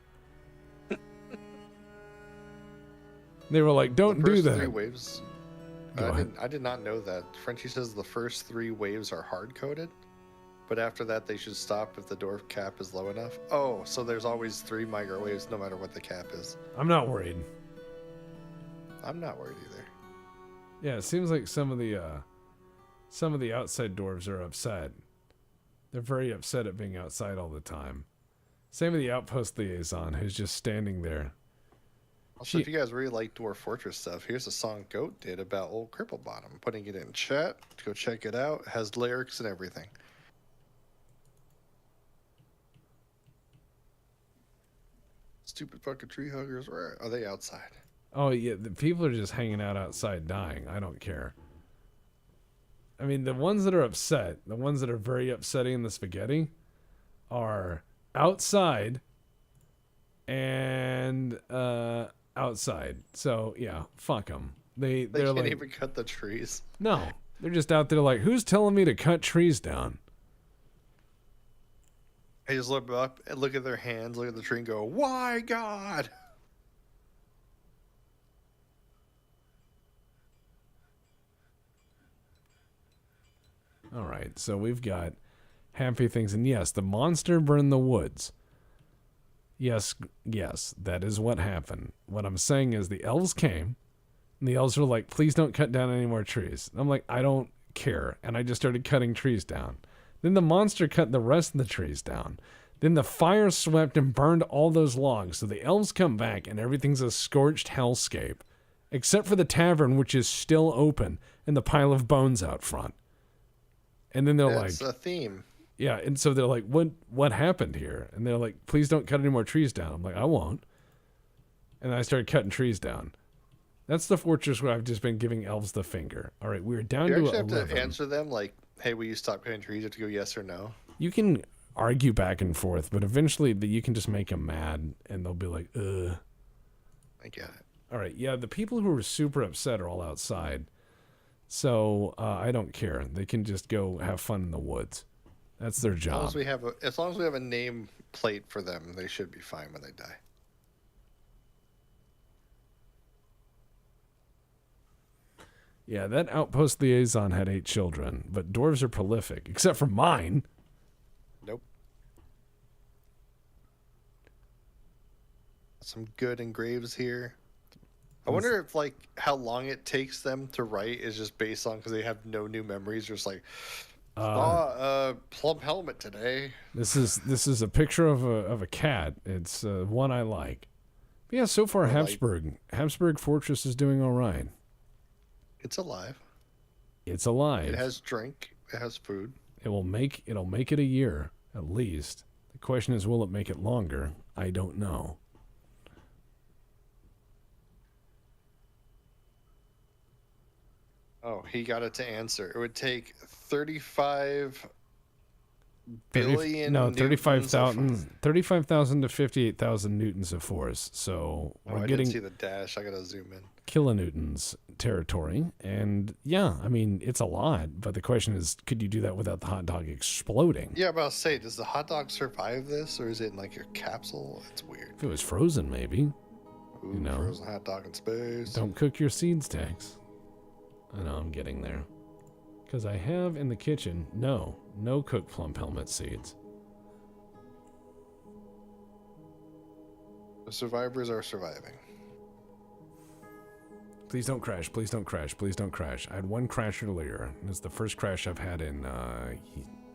They were like, don't do that. 3 waves. I did not know that. Frenchie says the first 3 waves are hard-coded, but after that they should stop if the Dorf cap is low enough. Oh, so there's always 3 migrant waves no matter what the cap is. I'm not worried. I'm not worried either. Yeah, it seems like some of the outside dwarves are upset. They're very upset at being outside all the time. Same with the outpost liaison, who's just standing there. Also, if you guys really like Dwarf Fortress stuff, here's a song Goat did about Old Cripple Bottom. I'm putting it in chat. Go check it out. It has lyrics and everything. Stupid fucking tree huggers. Where are they? Outside? Oh, yeah, the people are just hanging out outside dying. I don't care. I mean, the ones that are upset, the ones that are very upsetting in the spaghetti, are outside and outside. So, yeah, fuck them. They're can't like, even cut the trees. No, they're just out there like, who's telling me to cut trees down? I just look up and look at their hands, look at the tree and go, why, God? All right, so we've got happy things. And yes, the monster burned the woods. Yes, that is what happened. What I'm saying is the elves came, and the elves were like, please don't cut down any more trees. I'm like, I don't care. And I just started cutting trees down. Then the monster cut the rest of the trees down. Then the fire swept and burned all those logs. So the elves come back, and everything's a scorched hellscape. Except for the tavern, which is still open, and the pile of bones out front. And then they're That's like, a theme. Yeah, and so they're like, what happened here? And they're like, please don't cut any more trees down. I'm like, I won't. And I started cutting trees down. That's the fortress where I've just been giving elves the finger. All right, we're down You to actually 11. have to answer them like, hey, will you stop cutting trees? You have to go yes or no. You can argue back and forth, but eventually you can just make them mad, and they'll be like, ugh. I get it. All right, yeah, the people who are super upset are all outside. So I don't care. They can just go have fun in the woods. That's their job. As long as we have a name plate for them, they should be fine when they die. Yeah, that outpost liaison had 8 children, but dwarves are prolific, except for mine. Nope. Some good engraves here. I wonder if like how long it takes them to write is just based on because they have no new memories. Just like plump helmet today. This is a picture of a cat. It's one I like. But yeah, so far Hapsburg Fortress is doing all right. It's alive. It's alive. It has drink. It has food. It'll make it a year at least. The question is, will it make it longer? I don't know. Oh, he got it to answer. It would take 35 billion. No, 35,000 to 58,000 newtons of force. So we're I getting didn't see the dash. I gotta zoom in. kilonewtons territory, and yeah, I mean it's a lot. But the question is, could you do that without the hot dog exploding? Yeah, but I'll say, does the hot dog survive this, or is it in like a capsule? It's weird. If it was frozen, maybe. Ooh, frozen hot dog in space. Don't cook your seeds, Tex. I know I'm getting there. Because I have in the kitchen, no cooked plump helmet seeds. The survivors are surviving. Please don't crash, please don't crash, please don't crash. I had one crash earlier. It's the first crash I've had in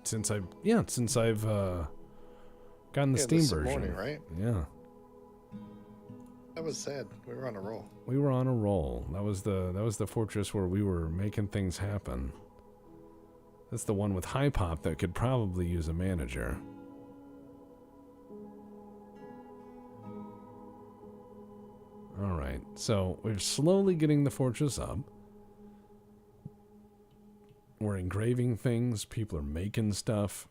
since I've gotten the Steam this version. morning, right? Yeah. That was sad. We were on a roll. We were on a roll. That was the fortress where we were making things happen. That's the one with high pop that could probably use a manager. All right. So we're slowly getting the fortress up. We're engraving things. People are making stuff.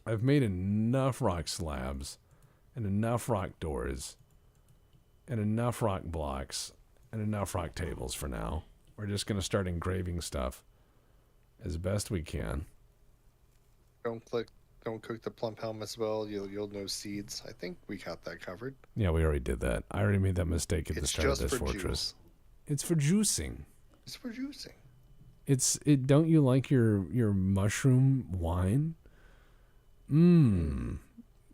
I've made enough rock slabs and enough rock doors and enough rock blocks and enough rock tables for now. We're just going to start engraving stuff as best we can. Don't cook the plump helmets well. You'll know seeds. I think we got that covered. Yeah, we already did that. I already made that mistake at the start of this fortress. Juice. It's for juicing. It's for juicing. Don't you like your mushroom wine?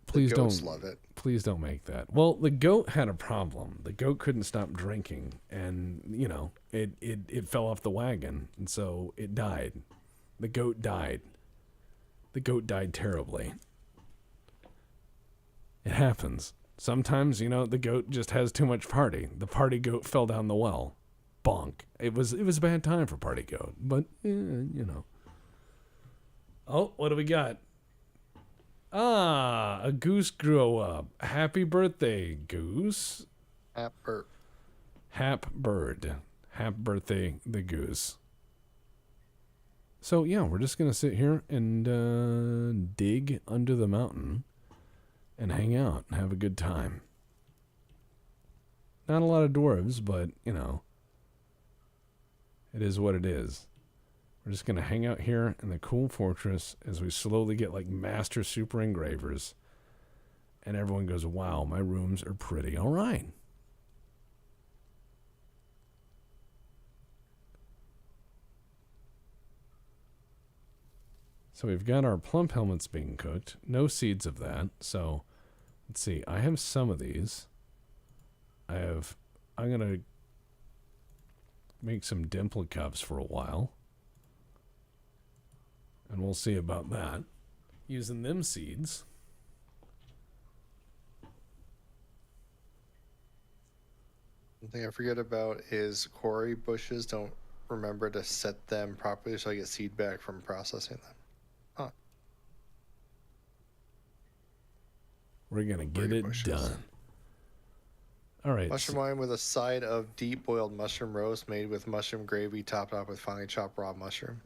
Please don't love it. Please don't make that. Well, the goat had a problem. The goat couldn't stop drinking, and it fell off the wagon, and so it died. The goat died. The goat died terribly. It happens. Sometimes, the goat just has too much party. The party goat fell down the well. Bonk. It was a bad time for party goat, but Oh, what do we got? Ah, a goose grew up. Happy birthday, goose. Hap bird. Happy birthday, the goose. So yeah, we're just gonna sit here and dig under the mountain and hang out and have a good time. Not a lot of dwarves, but it is what it is. We're just going to hang out here in the cool fortress as we slowly get like master super engravers. And everyone goes, wow, my rooms are pretty. All right. So we've got our plump helmets being cooked. No seeds of that. So let's see. I have some of these. I'm going to make some dimple cups for a while. And we'll see about that. Using them seeds. One thing I forget about is quarry bushes. Don't remember to set them properly so I get seed back from processing them. Huh. We're going to get it done. All right. Mushroom wine with a side of deep boiled mushroom roast made with mushroom gravy topped off with finely chopped raw mushroom.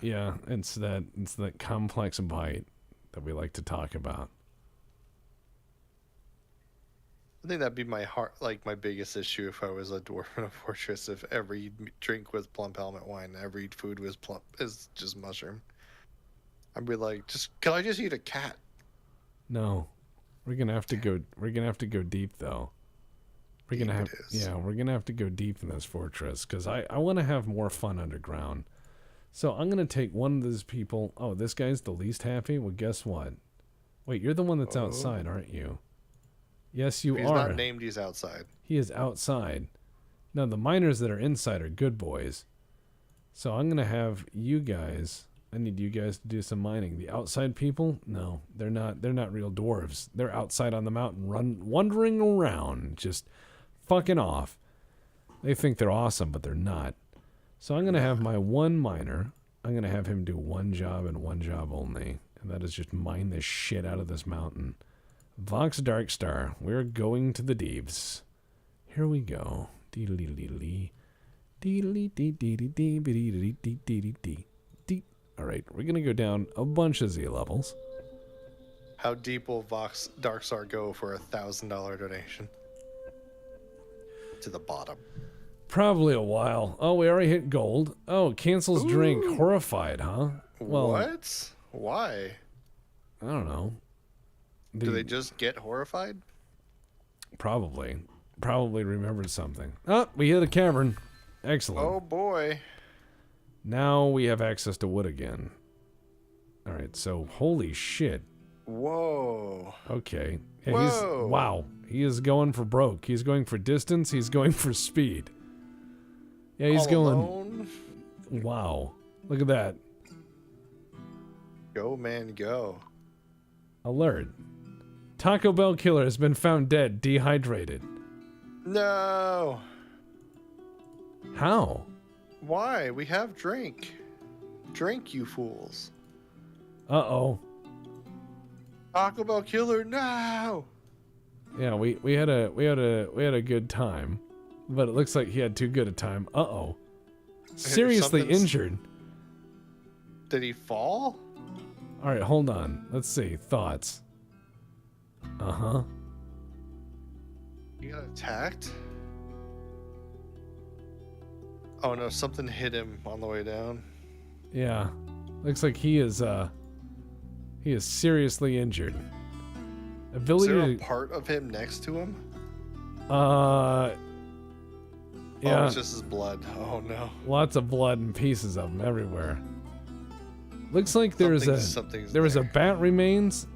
Yeah, it's that complex bite that we like to talk about. I think that'd be my biggest issue if I was a dwarf in a fortress. If every drink was plump helmet wine, every food was just mushroom. I'd be like, can I just eat a cat? No, we're gonna have to go. We're gonna have to go deep though. We're gonna have to go deep in this fortress because I want to have more fun underground. So I'm gonna take one of these people. Oh, this guy's the least happy. Well, guess what? Wait, you're the one that's outside, aren't you? Yes, you are. He's not named. He's outside. He is outside. Now the miners that are inside are good boys. So I'm gonna have you guys. I need you guys to do some mining. The outside people, no, they're not. They're not real dwarves. They're outside on the mountain, wandering around, just fucking off. They think they're awesome, but they're not. So I'm gonna have my one miner. I'm gonna have him do one job and one job only, and that is just mine the shit out of this mountain. Vox Darkstar, we're going to the deeps. Here we go. All right, we're going to go down a bunch of Z levels. How deep will Vox Darkstar go for $1,000 donation? To the bottom. Probably a while. Oh, we already hit gold. Oh, cancels drink. Horrified, huh? Well, what? Why? I don't know. Do they just get horrified? Probably remembered something. Oh, we hit a cavern. Excellent. Oh, boy. Now we have access to wood again. All right, so holy shit. Whoa. Okay. Yeah, Whoa. Wow. He is going for broke. He's going for distance. He's going for speed. Yeah, he's All going. alone? Wow. Look at that. Go, man, go. Alert. Taco Bell killer has been found dead, dehydrated. No. How? Why? We have drink. Drink, you fools. Uh-oh. Taco Bell killer, no. Yeah, we had a good time, but it looks like he had too good a time. Uh-oh. Seriously injured. Did he fall? All right, hold on. Let's see. Thoughts. Uh-huh. He got attacked? Oh no, something hit him on the way down. Yeah. Looks like he is seriously injured. Ability Is there a to part of him next to him? yeah. Oh, it's just his blood. Oh no. Lots of blood and pieces of them everywhere. Looks like there was a bat remains,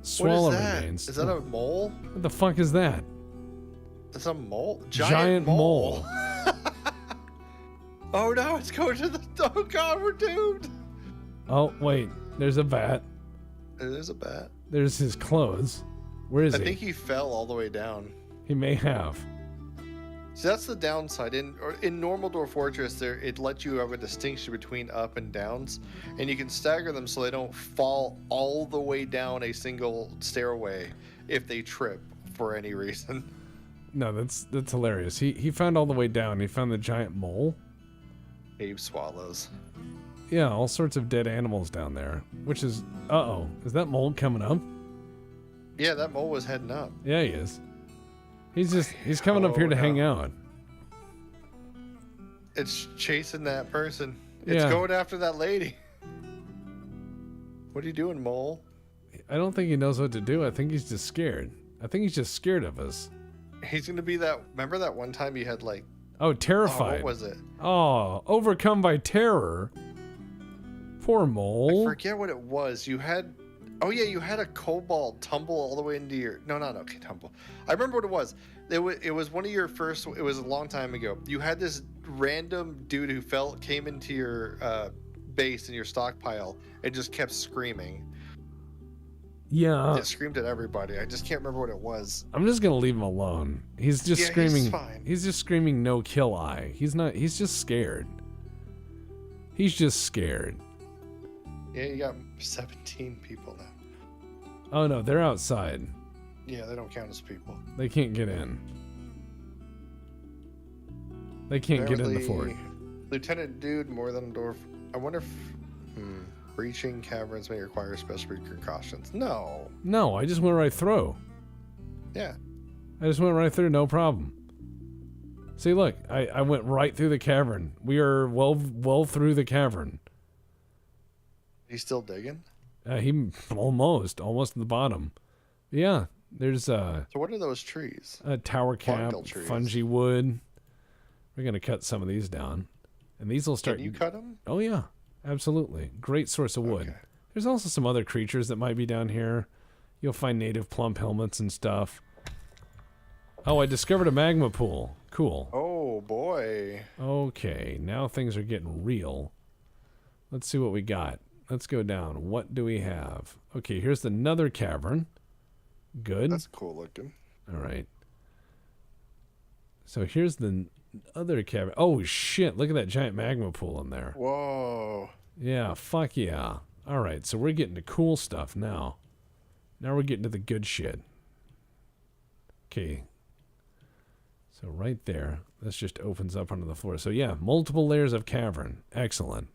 swallow remains. Is that a mole? What the fuck is that? It's a mole? Giant mole. Oh no, it's going to the... Oh god, we're doomed. Oh, wait. There's a bat. It is a bat. There's his clothes. Where is he? I think he fell all the way down. He may have. So that's the downside. In normal Dorf Ortress, it lets you have a distinction between up and downs, and you can stagger them so they don't fall all the way down a single stairway if they trip for any reason. No, that's hilarious. He found all the way down. He found the giant mole. Cave swallows. Yeah, all sorts of dead animals down there. Which is, uh-oh. Is that mole coming up? Yeah, that mole was heading up. Yeah, he is. He's coming up here to hang out. It's chasing that person. It's going after that lady. What are you doing, mole? I don't think he knows what to do. I think he's just scared. I think he's just scared of us. He's gonna be that... Remember that one time you had like... Oh, terrified. Oh, what was it? Oh, overcome by terror. Poor mole. I forget what it was. You had... Oh yeah, you had a kobold tumble all the way into your... No, okay, tumble. I remember what it was. It was one of your first... It was a long time ago. You had this random dude who came into your base in your stockpile and just kept screaming. Yeah. It screamed at everybody. I just can't remember what it was. I'm just gonna leave him alone. He's just screaming. He's fine. He's just screaming no kill eye. He's just scared. He's just scared. Yeah, you got 17 people now. Oh no, they're outside. Yeah, they don't count as people. They can't get in. They can't get in the fort. Lieutenant Dude, more than a Dorf. I wonder if breaching caverns may require special precautions. No. No, I just went right through. Yeah. I just went right through, no problem. See, look, I went right through the cavern. We are well through the cavern. He's still digging? He almost at the bottom. Yeah, there's So what are those trees? a tower cap, fungi wood. We're gonna cut some of these down, and these will start. Can you cut them? Oh yeah, absolutely. Great source of wood. Okay. There's also some other creatures that might be down here. You'll find native plump helmets and stuff. Oh, I discovered a magma pool. Cool. Oh boy. Okay, now things are getting real. Let's see what we got. Let's go down. What do we have? Okay, here's another cavern. Good. That's cool looking. All right. So here's the other cavern. Oh shit, look at that giant magma pool in there. Whoa. Yeah, fuck yeah. All right, so we're getting to cool stuff now. Now we're getting to the good shit. Okay. So right there, this just opens up onto the floor. So yeah, multiple layers of cavern. Excellent.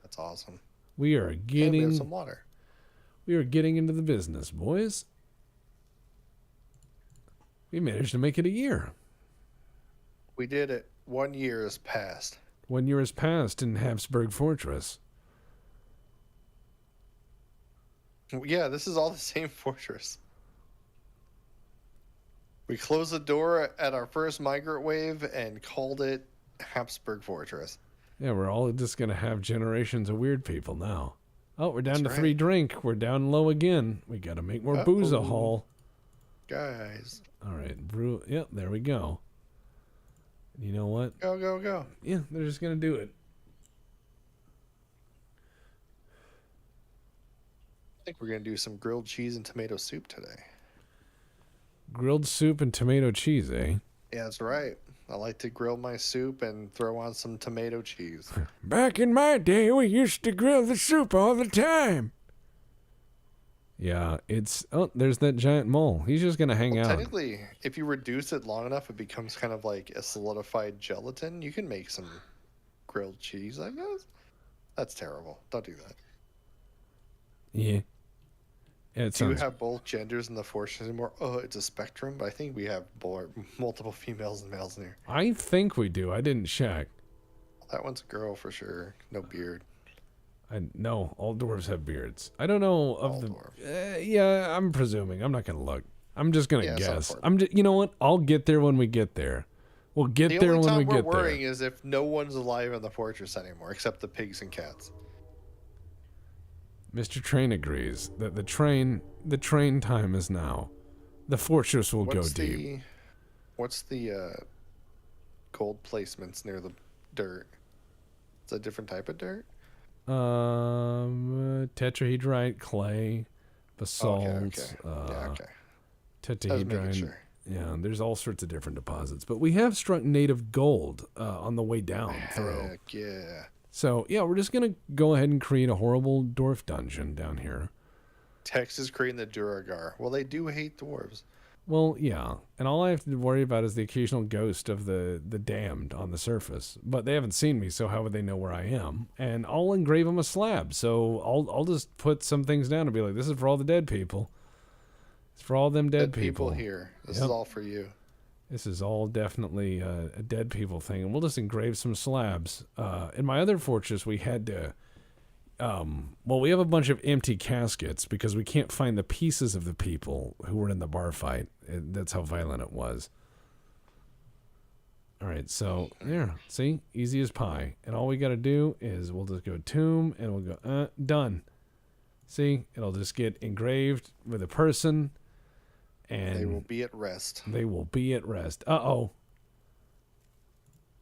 That's awesome. We are getting... And we have some water. We are getting into the business, boys. We managed to make it a year. We did it. 1 year has passed. 1 year has passed in Hapsburg Fortress. Yeah, this is all the same fortress. We closed the door at our first migrant wave and called it Hapsburg Fortress. Yeah, we're all just going to have generations of weird people now. Oh, we're down to 3 drink. We're down low again. We got to make more booze a haul. Guys. All right, brew. Yep, there we go. You know what? Go, go, go. Yeah, they're just going to do it. think we're gonna do some grilled cheese and tomato soup today. Grilled soup and tomato cheese, eh? Yeah, that's right. I like to grill my soup and throw on some tomato cheese. Back in my day, we used to grill the soup all the time. Yeah, there's that giant mole. He's just going to hang out. Technically, if you reduce it long enough, it becomes kind of like a solidified gelatin. You can make some grilled cheese, I guess. That's terrible. Don't do that. Yeah. Do you have both genders in the Force anymore? Oh, it's a spectrum, but I think we have multiple females and males in here. I think we do. I didn't check. That one's a girl for sure. No beard. No, all dwarves have beards. I don't know of the. Yeah, I'm presuming. I'm not gonna look. I'm just gonna guess. You know what? I'll get there when we get there. We'll get there when we get there. The only time we're worrying is if no one's alive in the fortress anymore, except the pigs and cats. Mr. Train agrees that the train time is now. The fortress will go deep. What's the gold placements near the dirt? It's a different type of dirt? Tetrahedrite, clay, basalt, tetrahedrite. Sure. Yeah, there's all sorts of different deposits. But we have struck native gold on the way down through. Heck yeah. So, yeah, we're just going to go ahead and create a horrible dwarf dungeon down here. Tex is creating the Duragar. Well, they do hate dwarves. Well, yeah. And all I have to worry about is the occasional ghost of the damned on the surface. But they haven't seen me, so how would they know where I am? And I'll engrave them a slab. So I'll just put some things down and be like, this is for all the dead people. It's for all them dead people here. This is all for you. This is all definitely a dead people thing. And we'll just engrave some slabs. In my other fortress, we had to... we have a bunch of empty caskets because we can't find the pieces of the people who were in the bar fight. That's how violent it was. All right, so there. See? Easy as pie. And all we got to do is we'll just go tomb and we'll go, done. See? It'll just get engraved with a person. And they will be at rest. They will be at rest. Uh-oh.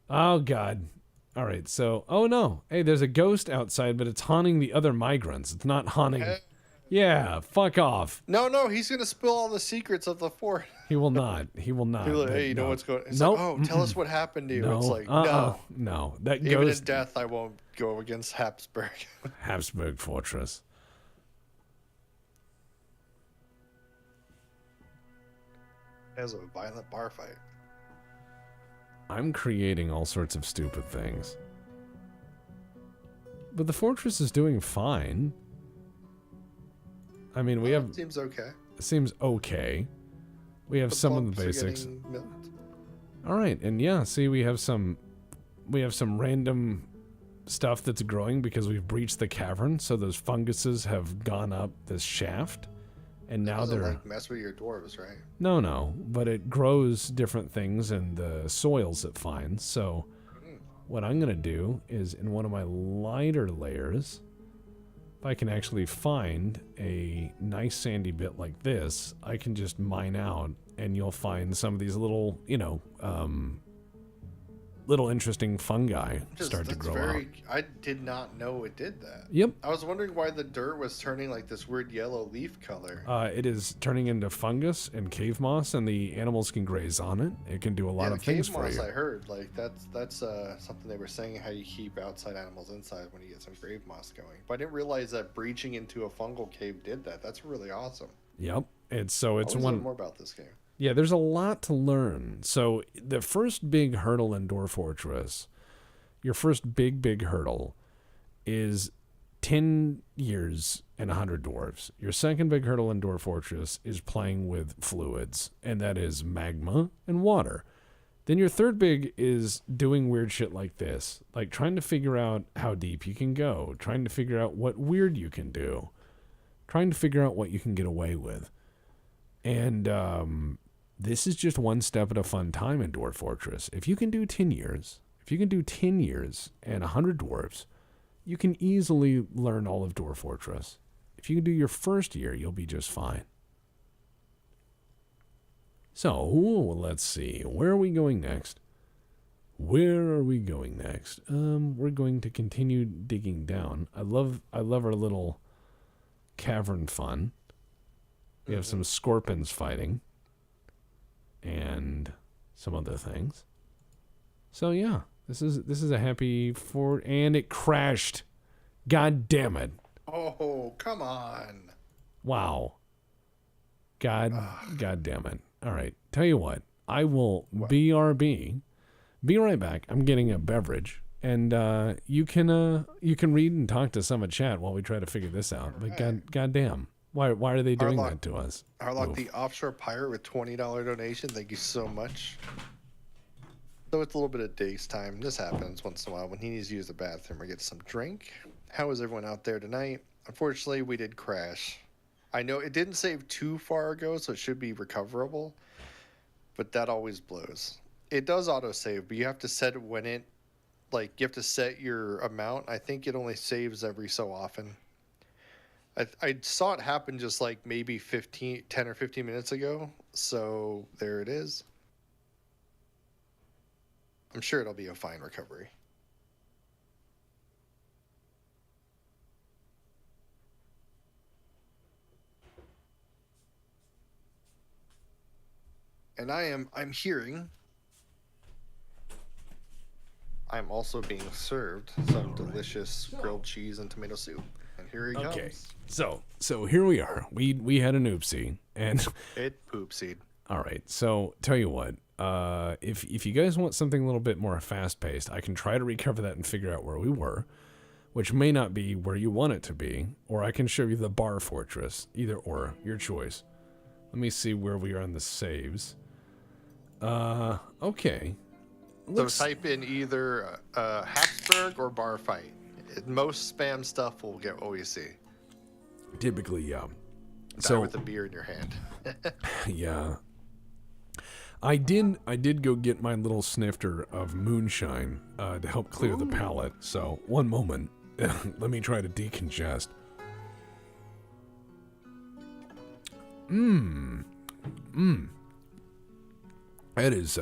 Oh, God. All right, so... Oh, no. Hey, there's a ghost outside, but it's haunting the other migrants. It's not haunting... Yeah, fuck off. No, he's going to spill all the secrets of the fort. He will not. He will not. He'll like, hey, you know what's going on? It's like, oh, tell us what happened to you. No, it's like, no. That even ghost... in death, I won't go against Hapsburg. Hapsburg Fortress. As a violent bar fight. I'm creating all sorts of stupid things. But the fortress is doing fine. I mean, we have... Seems okay. Seems okay. We have some of the basics. All right, and yeah, see, we have some random stuff that's growing because we've breached the cavern, so those funguses have gone up this shaft. And now they're like mess with your dwarves, right? No, but it grows different things in the soils it finds. So what I'm going to do is in one of my lighter layers, if I can actually find a nice sandy bit like this, I can just mine out and you'll find some of these little, little interesting fungi start to grow out. I did not know it did that. Yep. I was wondering why the dirt was turning like this weird yellow leaf color. It is turning into fungus and cave moss, and the animals can graze on it. It can do a lot of things for you. Cave moss, I heard, like that's something they were saying, how you keep outside animals inside when you get some grave moss going. But I didn't realize that breaching into a fungal cave did that. That's really awesome. Yep. It's learn more about this game. Yeah, there's a lot to learn. So the first big hurdle in Dorf Fortress, your first big hurdle, is 10 years and 100 dwarves. Your second big hurdle in Dorf Fortress is playing with fluids, and that is magma and water. Then your third big is doing weird shit like this, like trying to figure out how deep you can go, trying to figure out what weird you can do, trying to figure out what you can get away with. And this is just one step at a fun time in Dwarf Fortress. If you can do 10 years, and 100 dwarves, you can easily learn all of Dwarf Fortress. If you can do your first year, you'll be just fine. So, let's see. Where are we going next? We're going to continue digging down. I love our little cavern fun. We have some scorpions fighting. And some other things. So yeah, this is a happy fort, and it crashed. God damn it. Oh, come on. Wow. God damn it. All right. Tell you what. I will BRB. Be right back. I'm getting a beverage, and you can read and talk to some of chat while we try to figure this out. But God damn. Why are they doing that to us? Harlock, the offshore pirate with $20 donation. Thank you so much. So it's a little bit of days time. This happens once in a while when he needs to use the bathroom or get some drink. How is everyone out there tonight? Unfortunately, we did crash. I know it didn't save too far ago, so it should be recoverable. But that always blows. It does autosave, but you have to set it when it, you have to set your amount. I think it only saves every so often. I saw it happen just maybe 10 or 15 minutes ago. So there it is. I'm sure it'll be a fine recovery. And I'm hearing I'm also being served some delicious grilled cheese and tomato soup. And here he comes. So here we are. We had an oopsie, and it poopsied. All right. So tell you what, if you guys want something a little bit more fast paced, I can try to recover that and figure out where we were, which may not be where you want it to be, or I can show you the bar fortress. Either or, your choice. Let me see where we are on the saves. Okay. So type in either Hapsburg or bar fight. Most spam stuff will get what we see. Typically, yeah. Die with a beer in your hand. Yeah. I did go get my little snifter of moonshine to help clear the palate. So one moment, let me try to decongest. That is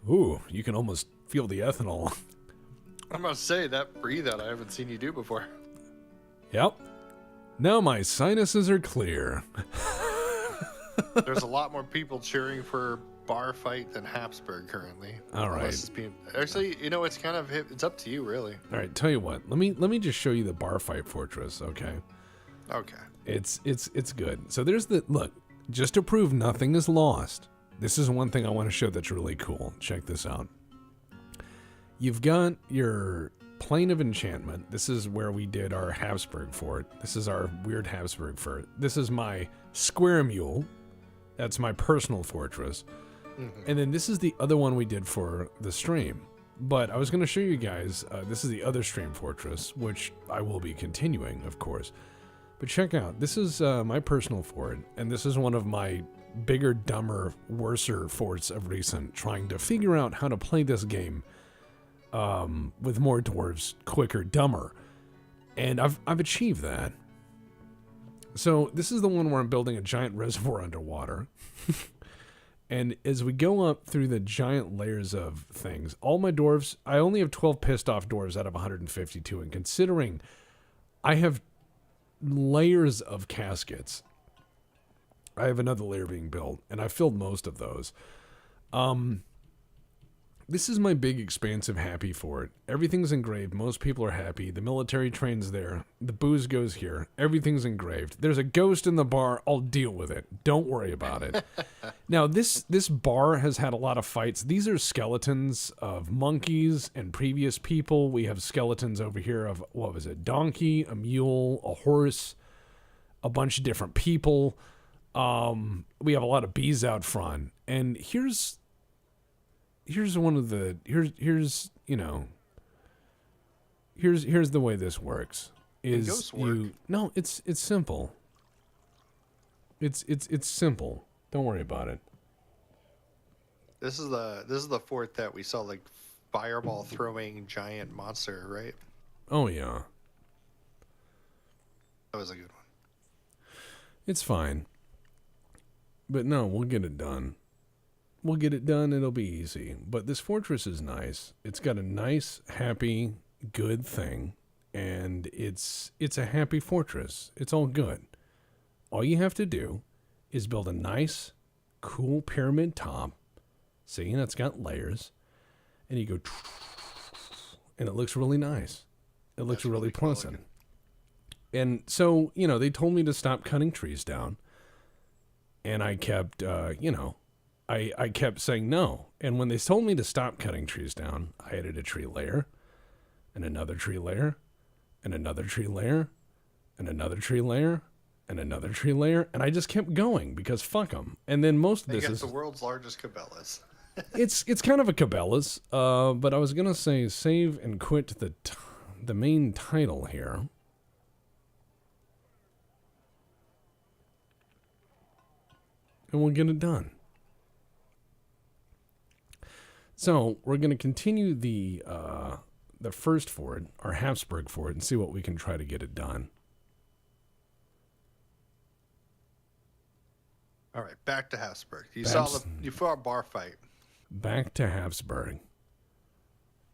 ooh, you can almost feel the ethanol. I'm gonna say that breathe out I haven't seen you do before. Yep. Now my sinuses are clear. There's a lot more people cheering for bar fight than Hapsburg currently. All right. Actually, it's kind of it's up to you, really. All right. Tell you what. Let me just show you the bar fight fortress. Okay. Okay. It's good. So there's look. Just to prove nothing is lost. This is one thing I want to show that's really cool. Check this out. You've got your plane of enchantment. This is where we did our Hapsburg fort. This is our weird Hapsburg fort. This is my square mule. That's my personal fortress. Mm-hmm. And then this is the other one we did for the stream. But I was going to show you guys, this is the other stream fortress, which I will be continuing, of course. But check out, this is my personal fort, and this is one of my bigger, dumber, worser forts of recent, trying to figure out how to play this game with more dwarves, quicker, dumber. And I've achieved that. So this is the one where I'm building a giant reservoir underwater. And as we go up through the giant layers of things, all my dwarves, I only have 12 pissed off dwarves out of 152. And considering I have layers of caskets, I have another layer being built, and I filled most of those. This is my big, expansive, happy fort. Everything's engraved. Most people are happy. The military train's there. The booze goes here. Everything's engraved. There's a ghost in the bar. I'll deal with it. Don't worry about it. Now, this bar has had a lot of fights. These are skeletons of monkeys and previous people. We have skeletons over here of, what was it, donkey, a mule, a horse, a bunch of different people. We have a lot of bees out front. And here's one of the here's the way this works. Is you no, it's simple. It's simple. Don't worry about it. This is the fort that we saw fireball throwing giant monster, right? Oh yeah. That was a good one. It's fine. But no, we'll get it done. We'll get it done. It'll be easy. But this fortress is nice. It's got a nice, happy, good thing. and it's a happy fortress. It's all good. All you have to do is build a nice, cool pyramid top. See, and it's got layers, and you go, and it looks really nice. It looks really pleasant. Cool. And so, they told me to stop cutting trees down, and I kept, I kept saying no. And when they told me to stop cutting trees down, I added a tree layer, and another tree layer, and another tree layer, and another tree layer, and another tree layer, and I just kept going because fuck them. And then most of this is the world's largest cabela's. it's kind of a cabela's, but I was gonna say save and quit the main title here. And we'll get it done. So we're going to continue the first fort, our Hapsburg fort, and see what we can try to get it done. All right, back to Hapsburg. You saw a bar fight. Back to Hapsburg.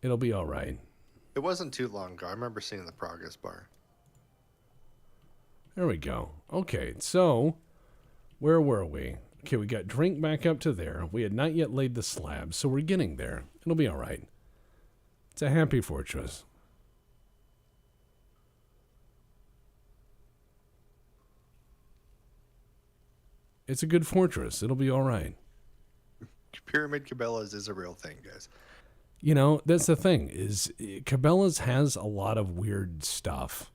It'll be all right. It wasn't too long ago. I remember seeing the progress bar. There we go. Okay, so where were we? Okay, we got drink back up to there. We had not yet laid the slab, so we're getting there. It'll be all right. It's a happy fortress. It's a good fortress. It'll be all right. Pyramid Cabela's is a real thing, guys. That's the thing, is Cabela's has a lot of weird stuff.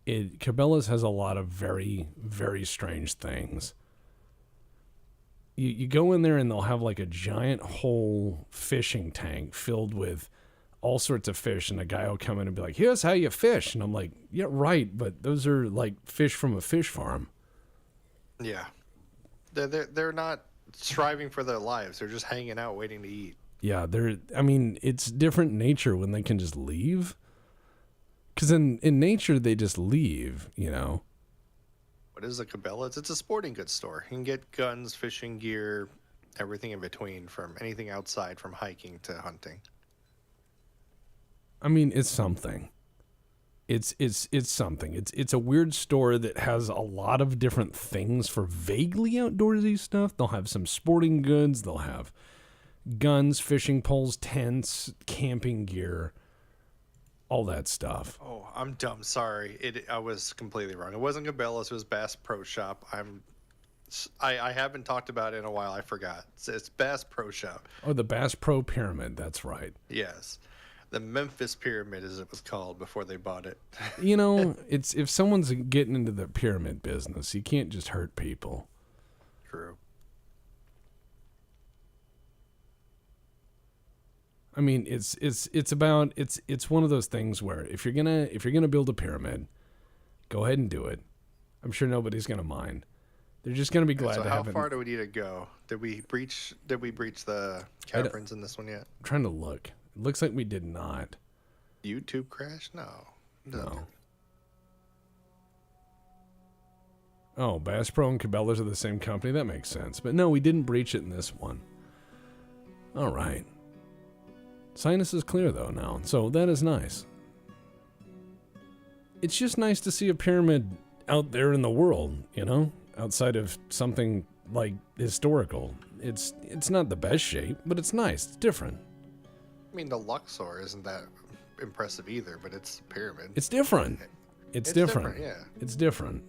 Cabela's has a lot of very, very strange things. You go in there and they'll have like a giant whole fishing tank filled with all sorts of fish, and a guy will come in and be like, here's how you fish. And I'm like, yeah, right, but those are like fish from a fish farm. Yeah. They're not striving for their lives. They're just hanging out waiting to eat. Yeah, it's different nature when they can just leave. Because in nature, they just leave, What is a Cabela's? It's a sporting goods store. You can get guns, fishing gear, everything in between, from anything outside, from hiking to hunting. It's something. It's something. It's a weird store that has a lot of different things for vaguely outdoorsy stuff. They'll have some sporting goods. They'll have guns, fishing poles, tents, camping gear, all that stuff. Oh, I'm dumb. Sorry. I was completely wrong. It wasn't Cabela's. It was Bass Pro Shop. I haven't talked about it in a while. I forgot. It's Bass Pro Shop. Oh, the Bass Pro Pyramid. That's right. Yes. The Memphis Pyramid, as it was called before they bought it. It's if someone's getting into the pyramid business, you can't just hurt people. True. It's one of those things where if you're gonna build a pyramid, go ahead and do it. I'm sure nobody's gonna mind. They're just gonna be glad to have it. How far do we need to go? Did we breach the caverns in this one yet? I'm trying to look. It looks like we did not. YouTube crash? No. Oh, Bass Pro and Cabela's are the same company. That makes sense. But no, we didn't breach it in this one. All right. Sinus is clear, though, now, so that is nice. It's just nice to see a pyramid out there in the world, outside of something, like, historical. It's not the best shape, but it's nice. It's different. The Luxor isn't that impressive either, but it's a pyramid. It's different. It's different. Yeah. It's different.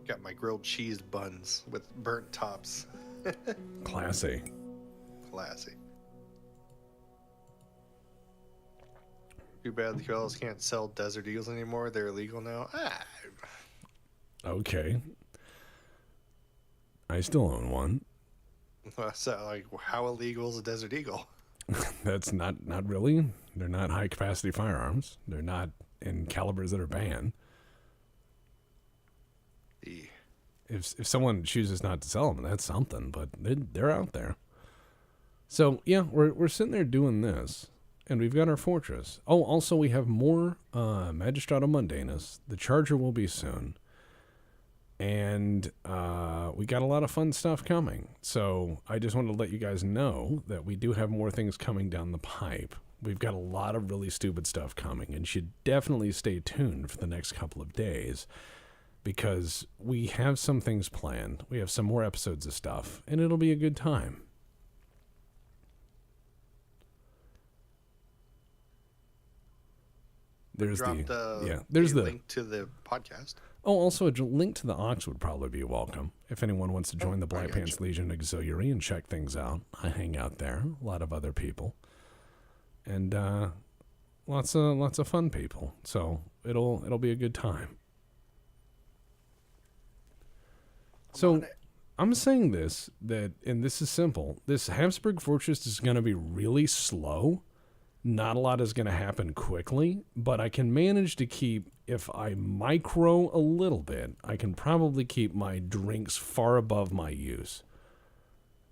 Got my grilled cheese buns with burnt tops. Classy. Too bad the girls can't sell Desert Eagles anymore. They're illegal now. Okay. I still own one. So, how illegal is a Desert Eagle? That's not really. They're not high-capacity firearms. They're not in calibers that are banned. If someone chooses not to sell them, that's something, but they're out there. So, yeah, we're sitting there doing this, and we've got our fortress. Oh, also, we have more Magistrato Mundanus. The Charger will be soon. And we got a lot of fun stuff coming. So I just wanted to let you guys know that we do have more things coming down the pipe. We've got a lot of really stupid stuff coming, and you should definitely stay tuned for the next couple of days because we have some things planned. We have some more episodes of stuff, and it'll be a good time. There's there's the link to the podcast. Oh, also a link to the Ox would probably be welcome if anyone wants to join the Black Pants Legion Auxiliary and check things out. I hang out there, a lot of other people, and lots of fun people. So it'll be a good time. So I'm saying this and this is simple. This Hapsburg Fortress is going to be really slow. Not a lot is going to happen quickly, but I can manage to keep, if I micro a little bit, I can probably keep my drinks far above my use.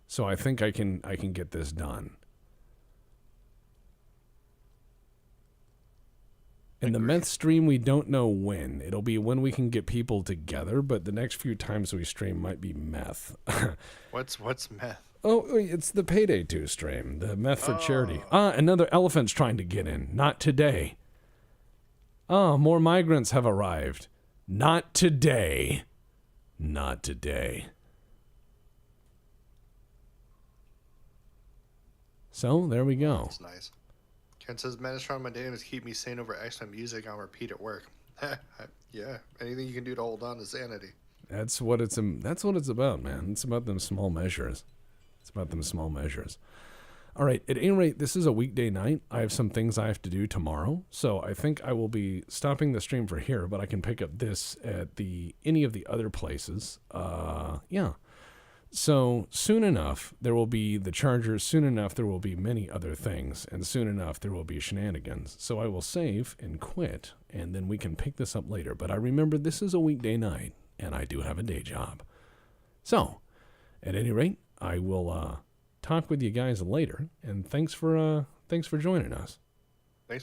So I think I can get this done. In the meth stream, we don't know when. It'll be when we can get people together, but the next few times we stream might be meth. What's meth? Oh, it's the Payday 2 stream, the meth for charity. Another elephant's trying to get in. Not today. More migrants have arrived. Not today. Not today. So, there we go. That's nice. Ken says, managed to run my day and just keep me sane over excellent music on repeat at work. Yeah, anything you can do to hold on to sanity. That's what it's about, man. It's about them small measures. It's about them small measures. All right, at any rate, this is a weekday night. I have some things I have to do tomorrow, so I think I will be stopping the stream for here, but I can pick up this at any of the other places. Yeah. So soon enough, there will be the Chargers. Soon enough, there will be many other things, and soon enough, there will be shenanigans. So I will save and quit, and then we can pick this up later. But I remember this is a weekday night, and I do have a day job. So, at any rate, I will talk with you guys later, and thanks for joining us.